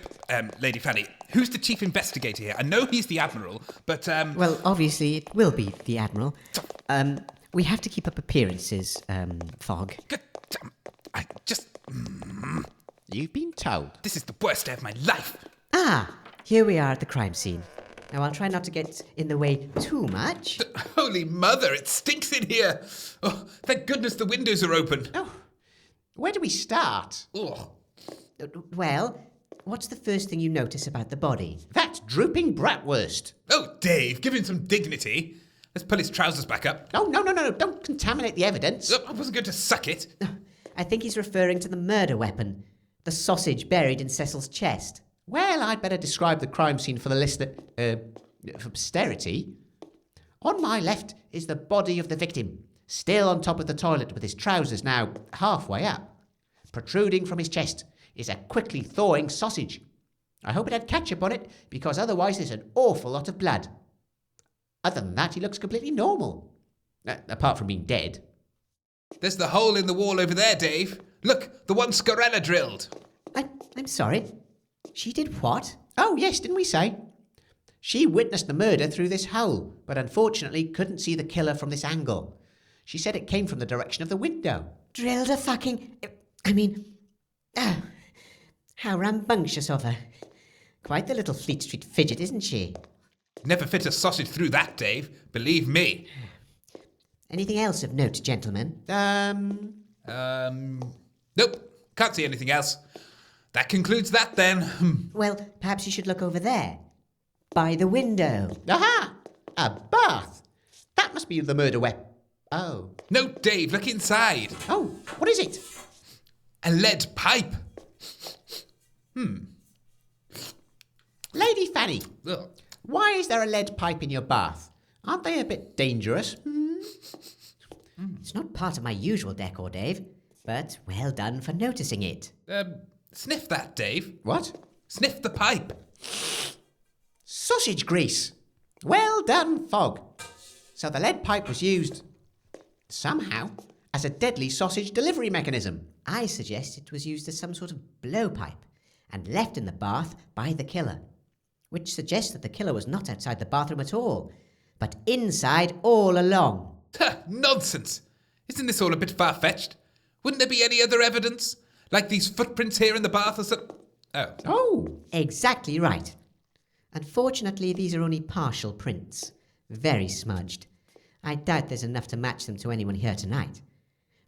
Lady Fanny. Who's the chief investigator here? I know he's the Admiral, but, Well, obviously it will be the Admiral. We have to keep up appearances, Fogg. I just... You've been told. This is the worst day of my life. Here we are at the crime scene. Now, I'll try not to get in the way too much. Holy mother, it stinks in here. Oh, thank goodness the windows are open. Oh, where do we start? Oh. Well, what's the first thing you notice about the body? That drooping bratwurst. Oh, Dave, give him some dignity. Let's pull his trousers back up. Oh, no. Don't contaminate the evidence. Oh, I wasn't going to suck it. I think he's referring to the murder weapon. The sausage buried in Cecil's chest. Well, I'd better describe the crime scene for the listener, for posterity. On my left is the body of the victim, still on top of the toilet with his trousers now halfway up. Protruding from his chest is a quickly thawing sausage. I hope it had ketchup on it, because otherwise there's an awful lot of blood. Other than that, he looks completely normal. Apart from being dead. There's the hole in the wall over there, Dave. Look, the one Scarella drilled. I'm sorry. She did what? Oh, yes, didn't we say? She witnessed the murder through this hole, but unfortunately couldn't see the killer from this angle. She said it came from the direction of the window. Drilled a fucking... how rambunctious of her. Quite the little Fleet Street fidget, isn't she? Never fit a sausage through that, Dave. Believe me. Anything else of note, gentlemen? Nope. Can't see anything else. That concludes that, then. Well, perhaps you should look over there. By the window. Aha! A bath! That must be the murder weapon. Oh. No, Dave, look inside. Oh, what is it? A lead pipe. Lady Fanny, Ugh. why is there a lead pipe in your bath? Aren't they a bit dangerous? It's not part of my usual decor, Dave, but well done for noticing it. Sniff that, Dave. What? Sniff the pipe. Sausage grease. Well done, Fogg. So the lead pipe was used, somehow, as a deadly sausage delivery mechanism. I suggest it was used as some sort of blowpipe and left in the bath by the killer, which suggests that the killer was not outside the bathroom at all, but inside all along. Nonsense! Isn't this all a bit far-fetched? Wouldn't there be any other evidence? Like these footprints here in the bath or something? Oh, exactly right. Unfortunately, these are only partial prints. Very smudged. I doubt there's enough to match them to anyone here tonight.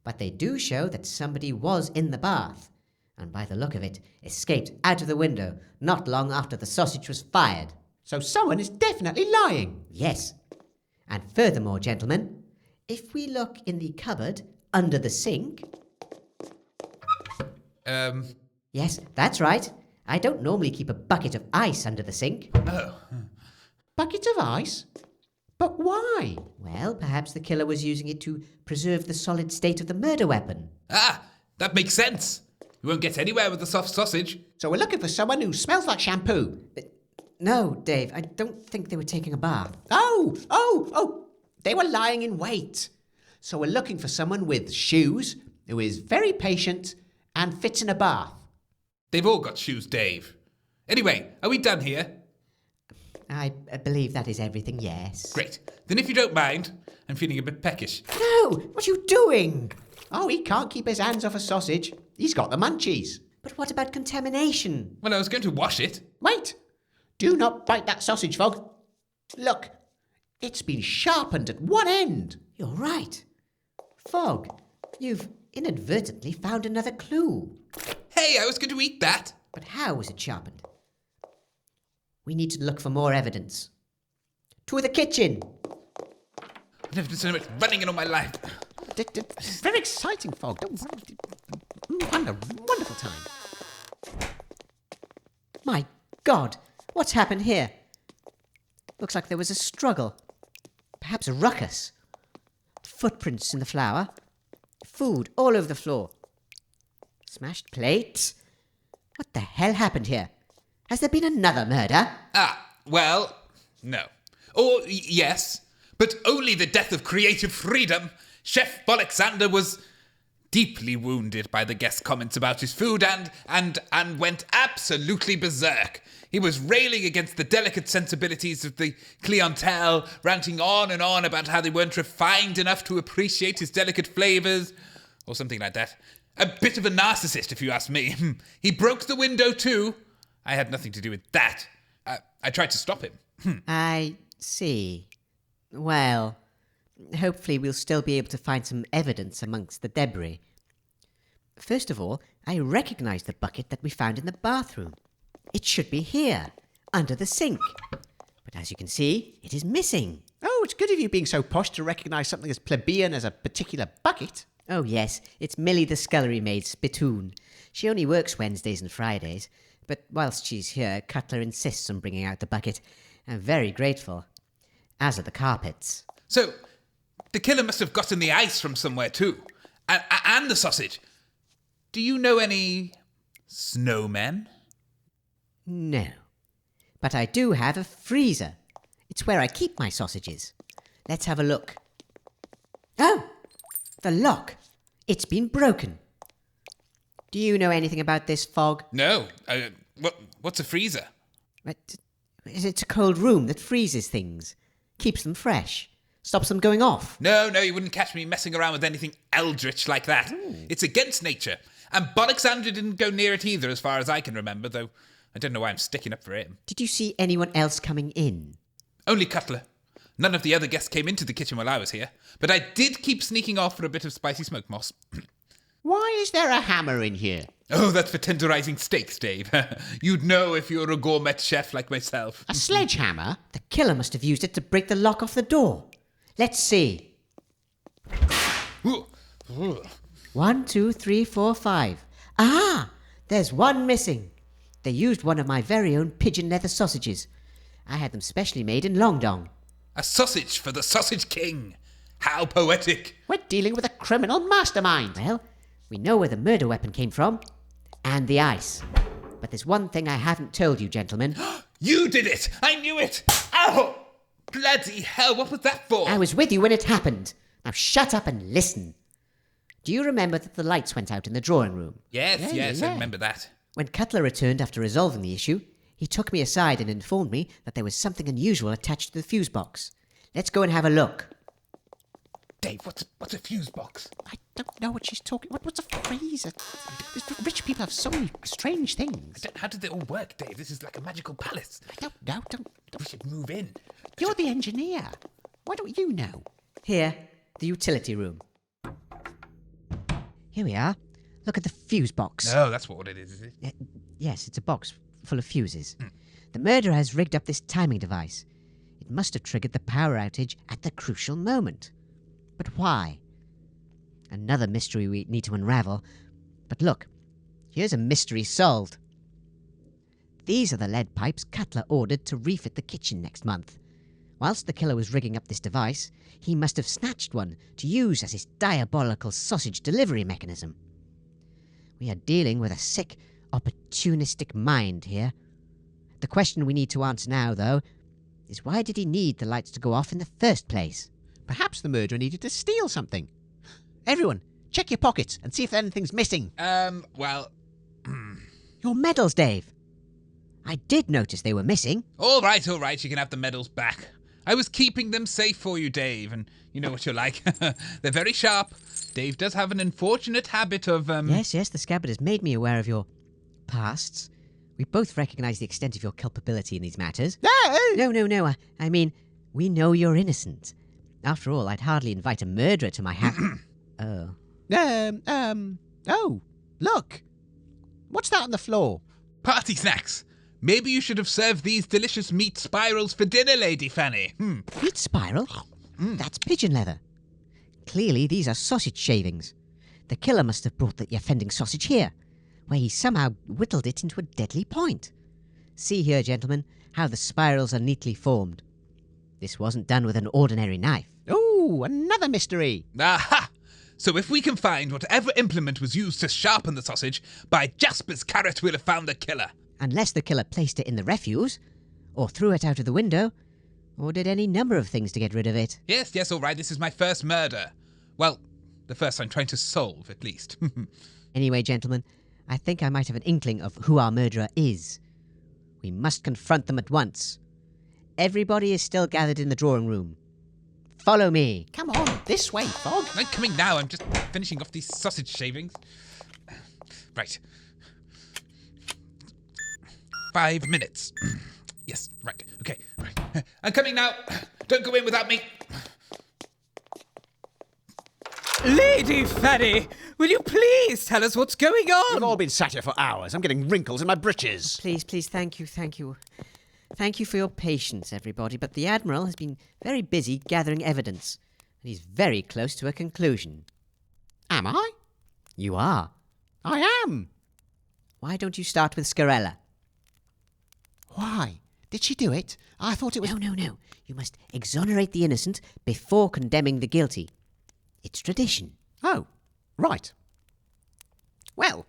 But they do show that somebody was in the bath, and by the look of it, escaped out of the window not long after the sausage was fired. So someone is definitely lying. Yes. And furthermore, gentlemen, if we look in the cupboard under the sink... Yes, that's right. I don't normally keep a bucket of ice under the sink. Oh. Bucket of ice? But why? Well, perhaps the killer was using it to preserve the solid state of the murder weapon. Ah, that makes sense. You won't get anywhere with the soft sausage. So we're looking for someone who smells like shampoo. No, Dave, I don't think they were taking a bath. Oh! They were lying in wait. So we're looking for someone with shoes, who is very patient and fits in a bath. They've all got shoes, Dave. Anyway, are we done here? I believe that is everything, yes. Great. Then if you don't mind, I'm feeling a bit peckish. No! What are you doing? Oh, he can't keep his hands off a sausage. He's got the munchies. But what about contamination? Well, I was going to wash it. Wait! Do not bite that sausage, Fog. Look, it's been sharpened at one end. You're right. Fog, you've inadvertently found another clue. Hey, I was going to eat that. But how was it sharpened? We need to look for more evidence. To the kitchen! I've never done so much running in all my life. It's very exciting, Fog. Don't worry. Had a wonderful time. My God, what's happened here? Looks like there was a struggle. Perhaps a ruckus. Footprints in the flour. Food all over the floor. Smashed plates. What the hell happened here? Has there been another murder? Well, no. Or, yes, but only the death of creative freedom. Chef Bolexander was deeply wounded by the guest's comments about his food and went absolutely berserk. He was railing against the delicate sensibilities of the clientele, ranting on and on about how they weren't refined enough to appreciate his delicate flavours, or something like that. A bit of a narcissist, if you ask me. He broke the window too. I had nothing to do with that. I tried to stop him. I see. Well, hopefully we'll still be able to find some evidence amongst the debris. First of all, I recognise the bucket that we found in the bathroom. It should be here, under the sink. But as you can see, it is missing. Oh, it's good of you being so posh to recognise something as plebeian as a particular bucket. Oh yes, it's Millie the scullery maid's spittoon. She only works Wednesdays and Fridays, but whilst she's here, Cutler insists on bringing out the bucket. I'm very grateful. As are the carpets. So, the killer must have gotten the ice from somewhere too. And the sausage. Do you know any snowmen? No. But I do have a freezer. It's where I keep my sausages. Let's have a look. Oh! The lock. It's been broken. Do you know anything about this, Fog? No. What's a freezer? It's a cold room that freezes things. Keeps them fresh. Stops them going off. No, you wouldn't catch me messing around with anything eldritch like that. It's against nature. And Bolexander didn't go near it either, as far as I can remember, though I don't know why I'm sticking up for him. Did you see anyone else coming in? Only Cutler. None of the other guests came into the kitchen while I was here, but I did keep sneaking off for a bit of spicy smoke moss. Why is there a hammer in here? Oh, that's for tenderizing steaks, Dave. You'd know if you're a gourmet chef like myself. A sledgehammer? The killer must have used it to break the lock off the door. Let's see. 1, 2, 3, 4, 5. Ah! There's one missing. They used one of my very own pigeon leather sausages. I had them specially made in Longdong. A sausage for the Sausage King. How poetic. We're dealing with a criminal mastermind. Well, we know where the murder weapon came from. And the ice. But there's one thing I haven't told you, gentlemen. You did it! I knew it! Ow! Bloody hell, what was that for? I was with you when it happened. Now shut up and listen. Do you remember that the lights went out in the drawing room? Yes, I remember that. When Cutler returned after resolving the issue, he took me aside and informed me that there was something unusual attached to the fuse box. Let's go and have a look. Dave, what's a fuse box? I don't know what she's talking. What's a freezer? Rich people have so many strange things. How did it all work, Dave? This is like a magical palace. I don't know. Don't. We should move in. You're the engineer. Why don't you know? Here, the utility room. Here we are. Look at the fuse box. Oh, that's what it is it? Yes, it's a box full of fuses. The murderer has rigged up this timing device. It must have triggered the power outage at the crucial moment. But why? Another mystery we need to unravel. But look, here's a mystery solved. These are the lead pipes Cutler ordered to refit the kitchen next month. Whilst the killer was rigging up this device, he must have snatched one to use as his diabolical sausage delivery mechanism. We are dealing with a sick, opportunistic mind here. The question we need to answer now, though, is why did he need the lights to go off in the first place? Perhaps the murderer needed to steal something. Everyone, check your pockets and see if anything's missing. Well... Your medals, Dave. I did notice they were missing. All right, you can have the medals back. I was keeping them safe for you, Dave, and you know what you're like. They're very sharp. Dave does have an unfortunate habit of, Yes, the scabbard has made me aware of your pasts. We both recognise the extent of your culpability in these matters. No. I mean, we know you're innocent. After all, I'd hardly invite a murderer to my house. Oh, look. What's that on the floor? Party snacks. Maybe you should have served these delicious meat spirals for dinner, Lady Fanny. Meat spiral? That's pigeon leather. Clearly, these are sausage shavings. The killer must have brought the offending sausage here, where he somehow whittled it into a deadly point. See here, gentlemen, how the spirals are neatly formed. This wasn't done with an ordinary knife. Oh, another mystery. Aha! So if we can find whatever implement was used to sharpen the sausage, by Jasper's carrot we'll have found the killer. Unless the killer placed it in the refuse, or threw it out of the window, or did any number of things to get rid of it. Yes, all right, this is my first murder. Well, the first I'm trying to solve, at least. Anyway, gentlemen, I think I might have an inkling of who our murderer is. We must confront them at once. Everybody is still gathered in the drawing room. Follow me. Come on, this way, Fog. I'm coming now, I'm just finishing off these sausage shavings. Right. 5 minutes. Yes, right. Okay, right. I'm coming now. Don't go in without me. Lady Fanny, will you please tell us what's going on? We've all been sat here for hours. I'm getting wrinkles in my breeches. Please, thank you. Thank you for your patience, everybody, but the Admiral has been very busy gathering evidence, and he's very close to a conclusion. Am I? You are. I am. Why don't you start with Scarella? Why? Did she do it? I thought it was... No. You must exonerate the innocent before condemning the guilty. It's tradition. Oh, right. Well,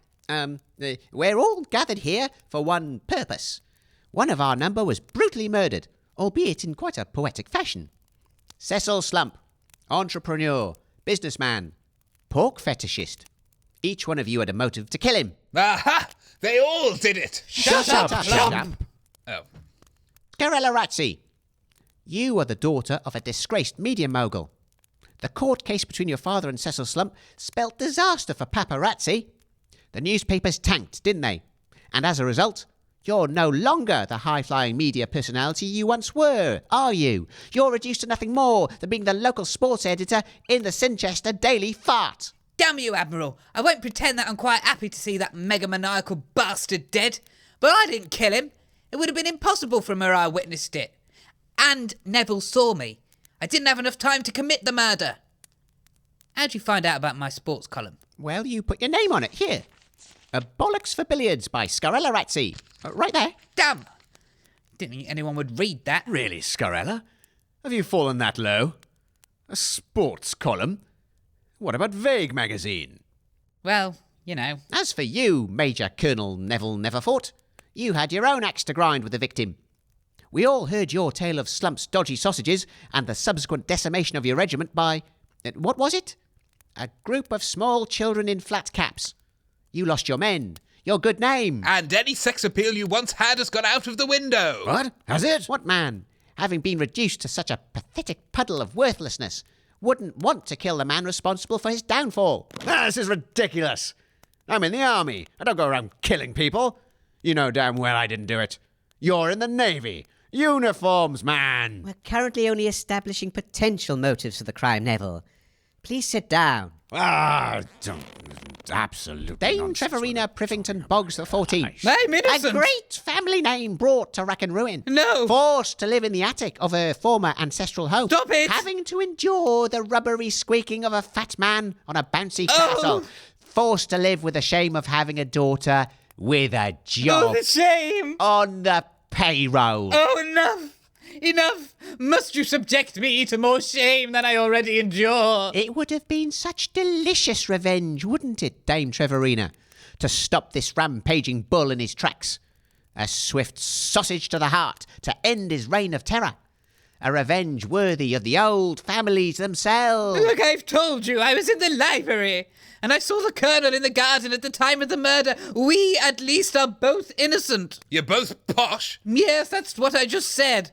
we're all gathered here for one purpose. One of our number was brutally murdered, albeit in quite a poetic fashion. Cecil Slump, entrepreneur, businessman, pork fetishist. Each one of you had a motive to kill him. Aha! They all did it! Shut up, Slump! Oh. Scarella Razzi, you are the daughter of a disgraced media mogul. The court case between your father and Cecil Slump spelt disaster for Papa Razzi. The newspapers tanked, didn't they? And as a result, you're no longer the high-flying media personality you once were, are you? You're reduced to nothing more than being the local sports editor in the Sinchester Daily Fart. Damn you, Admiral. I won't pretend that I'm quite happy to see that megamaniacal bastard dead. But I didn't kill him. It would have been impossible from where I witnessed it. And Neville saw me. I didn't have enough time to commit the murder. How'd you find out about my sports column? Well, you put your name on it. Here. A Bollocks for Billiards by Scarella Razzi. Right there. Damn! Didn't think anyone would read that. Really, Scarella? Have you fallen that low? A sports column? What about Vague magazine? Well, you know. As for you, Major Colonel Neville Neverfort, you had your own axe to grind with the victim. We all heard your tale of Slump's dodgy sausages and the subsequent decimation of your regiment by... what was it? A group of small children in flat caps. You lost your men, your good name. And any sex appeal you once had has gone out of the window. What? Has it? What man, having been reduced to such a pathetic puddle of worthlessness, wouldn't want to kill the man responsible for his downfall? This is ridiculous. I'm in the army. I don't go around killing people. You know damn well I didn't do it. You're in the Navy. Uniforms, man! We're currently only establishing potential motives for the crime, Neville. Please sit down. Absolutely. Dame Trevorina Privington Boggs the 14th. I'm A innocent. great family name brought to rack and ruin. No. Forced to live in the attic of her former ancestral home. Stop it. Having to endure the rubbery squeaking of a fat man on a bouncy Oh. castle. Forced to live with the shame of having a daughter with a job Oh, the shame. on the payroll. Oh, enough. Enough. Must you subject me to more shame than I already endure? It would have been such delicious revenge, wouldn't it, Dame Trevorina, to stop this rampaging bull in his tracks? A swift sausage to the heart to end his reign of terror. A revenge worthy of the old families themselves. Look, I've told you, I was in the library, and I saw the Colonel in the garden at the time of the murder. We, at least, are both innocent. You're both posh. Yes, that's what I just said.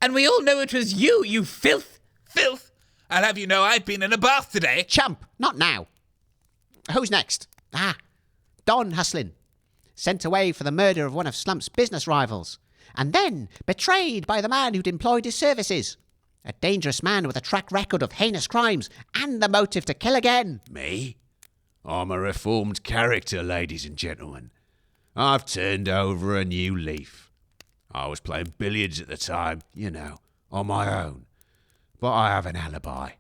And we all know it was you, you filth. Filth. I'll have you know I've been in a bath today. Chump, not now. Who's next? Don Hustlin. Sent away for the murder of one of Slump's business rivals. And then betrayed by the man who'd employed his services. A dangerous man with a track record of heinous crimes and the motive to kill again. Me? I'm a reformed character, ladies and gentlemen. I've turned over a new leaf. I was playing billiards at the time, you know, on my own. But I have an alibi.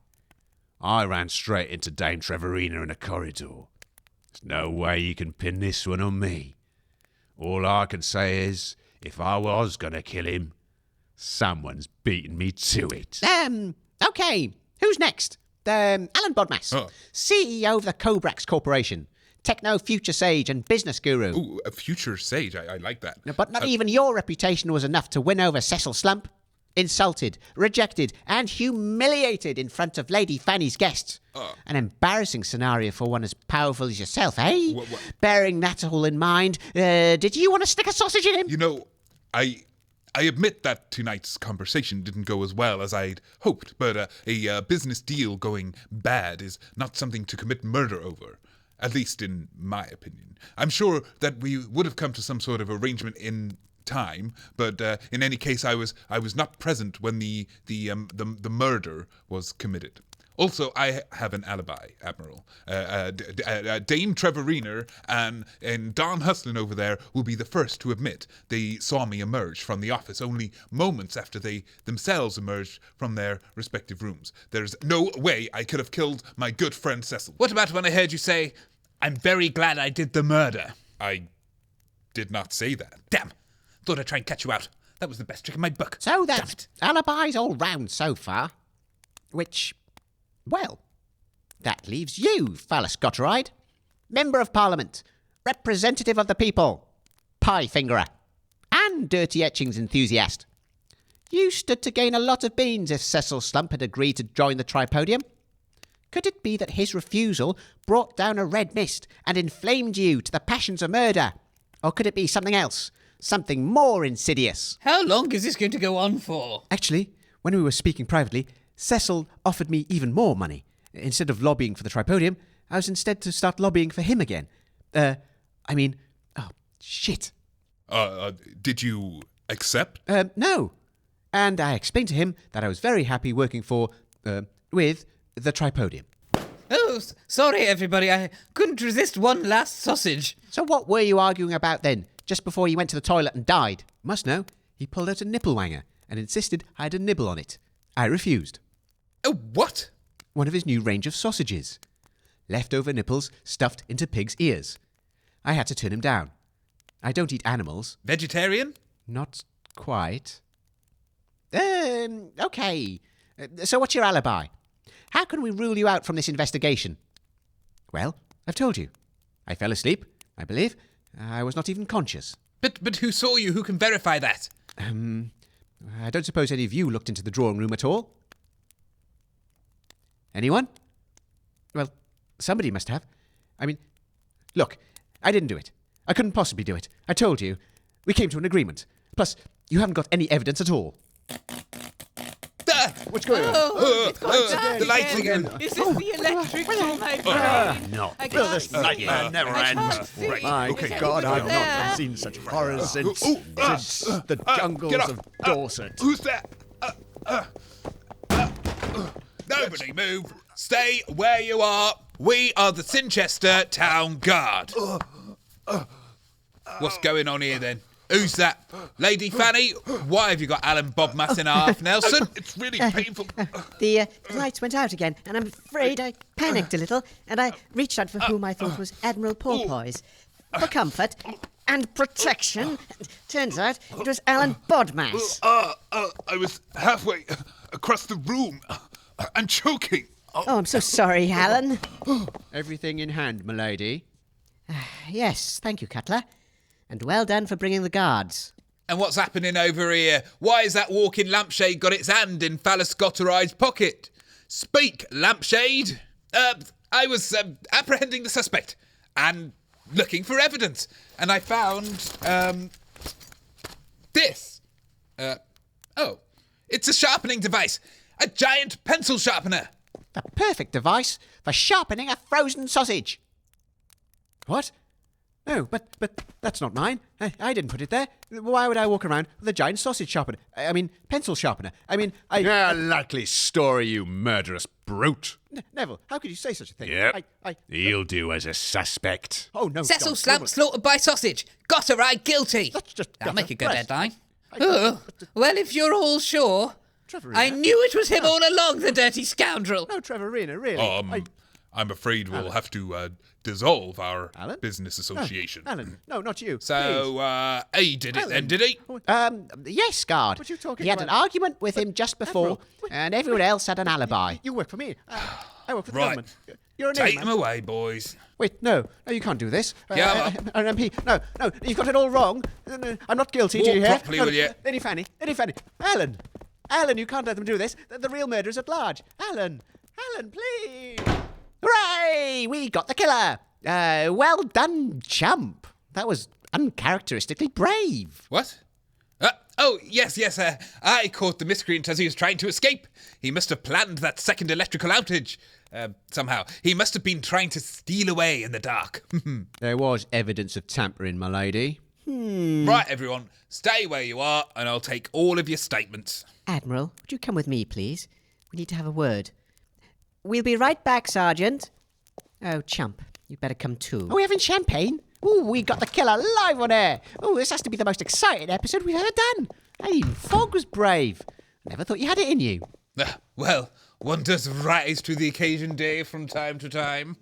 I ran straight into Dame Trevorina in a corridor. There's no way you can pin this one on me. All I can say is, if I was going to kill him, someone's beaten me to it. Okay. Who's next? Alan Bodmas, Oh. CEO of the Cobrax Corporation, techno future sage and business guru. Ooh, a future sage. I like that. But not even your reputation was enough to win over Cecil Slump. Insulted, rejected, and humiliated in front of Lady Fanny's guests. An embarrassing scenario for one as powerful as yourself, eh? What? Bearing that all in mind, did you want to stick a sausage in him? You know, I admit that tonight's conversation didn't go as well as I'd hoped, but a business deal going bad is not something to commit murder over. At least in my opinion. I'm sure that we would have come to some sort of arrangement in time, but in any case, I was not present when the murder was committed. Also, I have an alibi, Admiral. Dame Trevorina and Don Hustlin over there will be the first to admit they saw me emerge from the office only moments after they themselves emerged from their respective rooms. There's no way I could have killed my good friend Cecil. What about when I heard you say, I'm very glad I did the murder? I did not say that. Damn. Thought I'd try and catch you out. That was the best trick in my book. So Damn that's it. alibis all round so far. Which, well, that leaves you, Phallus Gotteride. Member of Parliament, representative of the people, pie fingerer, and dirty etchings enthusiast. You stood to gain a lot of beans if Cecil Slump had agreed to join the tripodium. Could it be that his refusal brought down a red mist and inflamed you to the passions of murder? Or could it be something else? Something more insidious? How long is this going to go on for? Actually, when we were speaking privately, Cecil offered me even more money. Instead of lobbying for the tripodium, I was instead to start lobbying for him again. Shit. Did you accept? No. And I explained to him that I was very happy working with the tripodium. Oh, sorry, everybody. I couldn't resist one last sausage. So what were you arguing about then, just before you went to the toilet and died? Must know, he pulled out a nipple wanger and insisted I had a nibble on it. I refused. Oh, what? One of his new range of sausages. Leftover nipples stuffed into pig's ears. I had to turn him down. I don't eat animals. Vegetarian? Not quite. Okay. So what's your alibi? How can we rule you out from this investigation? Well, I've told you. I fell asleep, I believe. I was not even conscious. But who saw you? Who can verify that? I don't suppose any of you looked into the drawing room at all? Anyone? Well, somebody must have. I mean, look, I didn't do it. I couldn't possibly do it. I told you. We came to an agreement. Plus, you haven't got any evidence at all. What's going on? Oh, it's gone the down lights again. again. Is this the electric in my brain? No. I Will can't this see. nightmare never I end? can't see. My Is God, anybody I've there? not seen such horrors since get the jungles up. of Dorset. Who's that? Nobody move. Stay where you are. We are the Cinchester Town Guard. What's going on here then? Who's that? Lady Fanny? Why have you got Alan Bodmas in half, Nelson? It's really painful. The lights went out again, and I'm afraid I panicked a little, and I reached out for whom I thought was Admiral Porpoise. For comfort and protection, turns out it was Alan Bodmas. I was halfway across the room and choking. Oh, I'm so sorry, Alan. Everything in hand, milady. Yes, thank you, Cutler. And well done for bringing the guards. And what's happening over here? Why has that walking lampshade got its hand in Phallus Gotteride's pocket? Speak, lampshade. I was apprehending the suspect and looking for evidence, and I found this. It's a sharpening device, a giant pencil sharpener. The perfect device for sharpening a frozen sausage. What? No, but that's not mine. I didn't put it there. Why would I walk around with a giant sausage sharpener? I mean, pencil sharpener. I mean, A likely story, you murderous brute. Neville, how could you say such a thing? Yep. He'll do as a suspect. Oh, no. Cecil God, Slump Neville. slaughtered by sausage. Gotteride guilty. That's just That'll make a good press. headline. Oh, well, if you're all sure. Trevorina? I knew it was him all along, the dirty scoundrel. No, Trevorina, really. I'm afraid we'll have to dissolve our Alan? business association. Alan, no, not you. So, he did it then, did he? Yes, guard. What are you talking He had an about? argument with him just before, and everyone else had an alibi. You work for me. I work for the Right. government. You're a Take name him away, boys. Wait, no, you can't do this. Yeah, an MP, no, you've got it all wrong. No, I'm not guilty, do Walk you hear? properly, will you? Lady Fanny, Alan, you can't let them do this. The real murderer's at large. Alan, please. Hooray! We got the killer. Well done, chump. That was uncharacteristically brave. What? Yes. I caught the miscreant as he was trying to escape. He must have planned that second electrical outage. Somehow. He must have been trying to steal away in the dark. There was evidence of tampering, my lady. Right, everyone. Stay where you are, and I'll take all of your statements. Admiral, would you come with me, please? We need to have a word. We'll be right back, Sergeant. Oh, chump, you'd better come too. Are we having champagne? Ooh, we got the killer live on air. Oh, this has to be the most exciting episode we've ever done. And even Fogg was brave. I never thought you had it in you. Well, one does rise to the occasion, Dave, from time to time.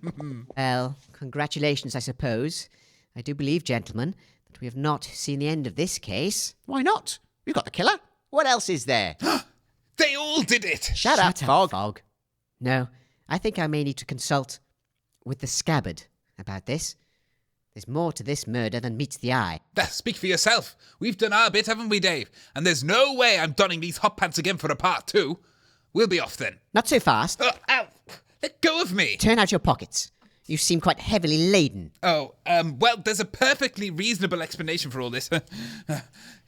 Well, congratulations, I suppose. I do believe, gentlemen, that we have not seen the end of this case. Why not? We've got the killer. What else is there? They all did it! Shut up, Fogg. Fogg. No, I think I may need to consult with the scabbard about this. There's more to this murder than meets the eye. Speak for yourself. We've done our bit, haven't we, Dave? And there's no way I'm donning these hot pants again for a part two. We'll be off then. Not so fast. Ow! Let go of me! Turn out your pockets. You seem quite heavily laden. Well, there's a perfectly reasonable explanation for all this.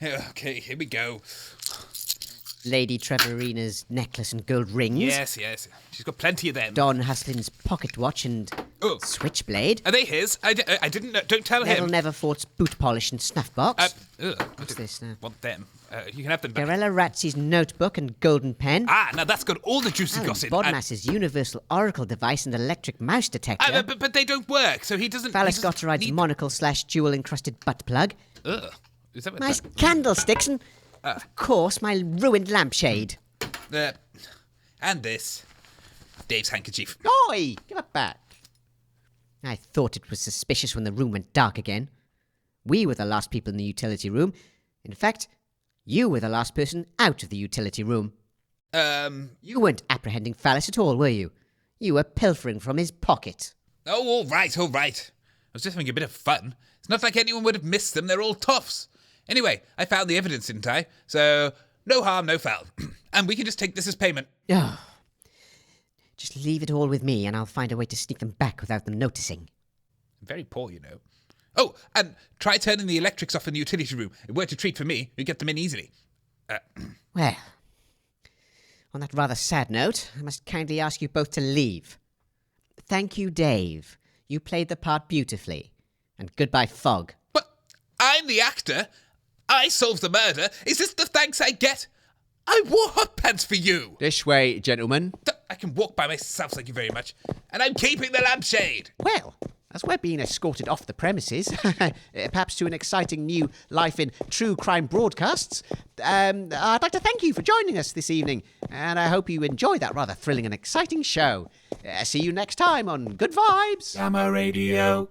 Okay, here we go. Lady Trevorina's necklace and gold rings. Yes. She's got plenty of them. Don Hustlin's pocket watch and Oh. switchblade. Are they his? I didn't know. Don't tell Neville him. Neverfort's boot polish and snuff box. What's this now? Want them. You can have them back. Scarella Razzi's notebook and golden pen. Now that's got all the juicy Alan gossip. Bodmas's universal oracle device and electric mouse detector. But they don't work, so he doesn't... Phallus he doesn't Gotteride's need- monocle / jewel-encrusted butt plug. Ugh. Is that what Nice candlesticks and, of course, my ruined lampshade. And this. Dave's handkerchief. Oi! Give it back. I thought it was suspicious when the room went dark again. We were the last people in the utility room. In fact, you were the last person out of the utility room. You weren't apprehending Phallus at all, were you? You were pilfering from his pocket. Oh, all right. I was just having a bit of fun. It's not like anyone would have missed them. They're all toffs. Anyway, I found the evidence, didn't I? So, no harm, no foul. And we can just take this as payment. Oh. Just leave it all with me and I'll find a way to sneak them back without them noticing. Very poor, you know. Oh, and try turning the electrics off in the utility room. It worked a treat for me. We get them in easily. Well, On that rather sad note, I must kindly ask you both to leave. Thank you, Dave. You played the part beautifully. And goodbye, Fog. But I'm the actor. I solved the murder. Is this the thanks I get? I wore hot pants for you. This way, gentlemen. I can walk by myself, thank you very much. And I'm keeping the lampshade. Well, as we're being escorted off the premises, perhaps to an exciting new life in true crime broadcasts, I'd like to thank you for joining us this evening, and I hope you enjoyed that rather thrilling and exciting show. See you next time on Good Vibes. Gamma Radio.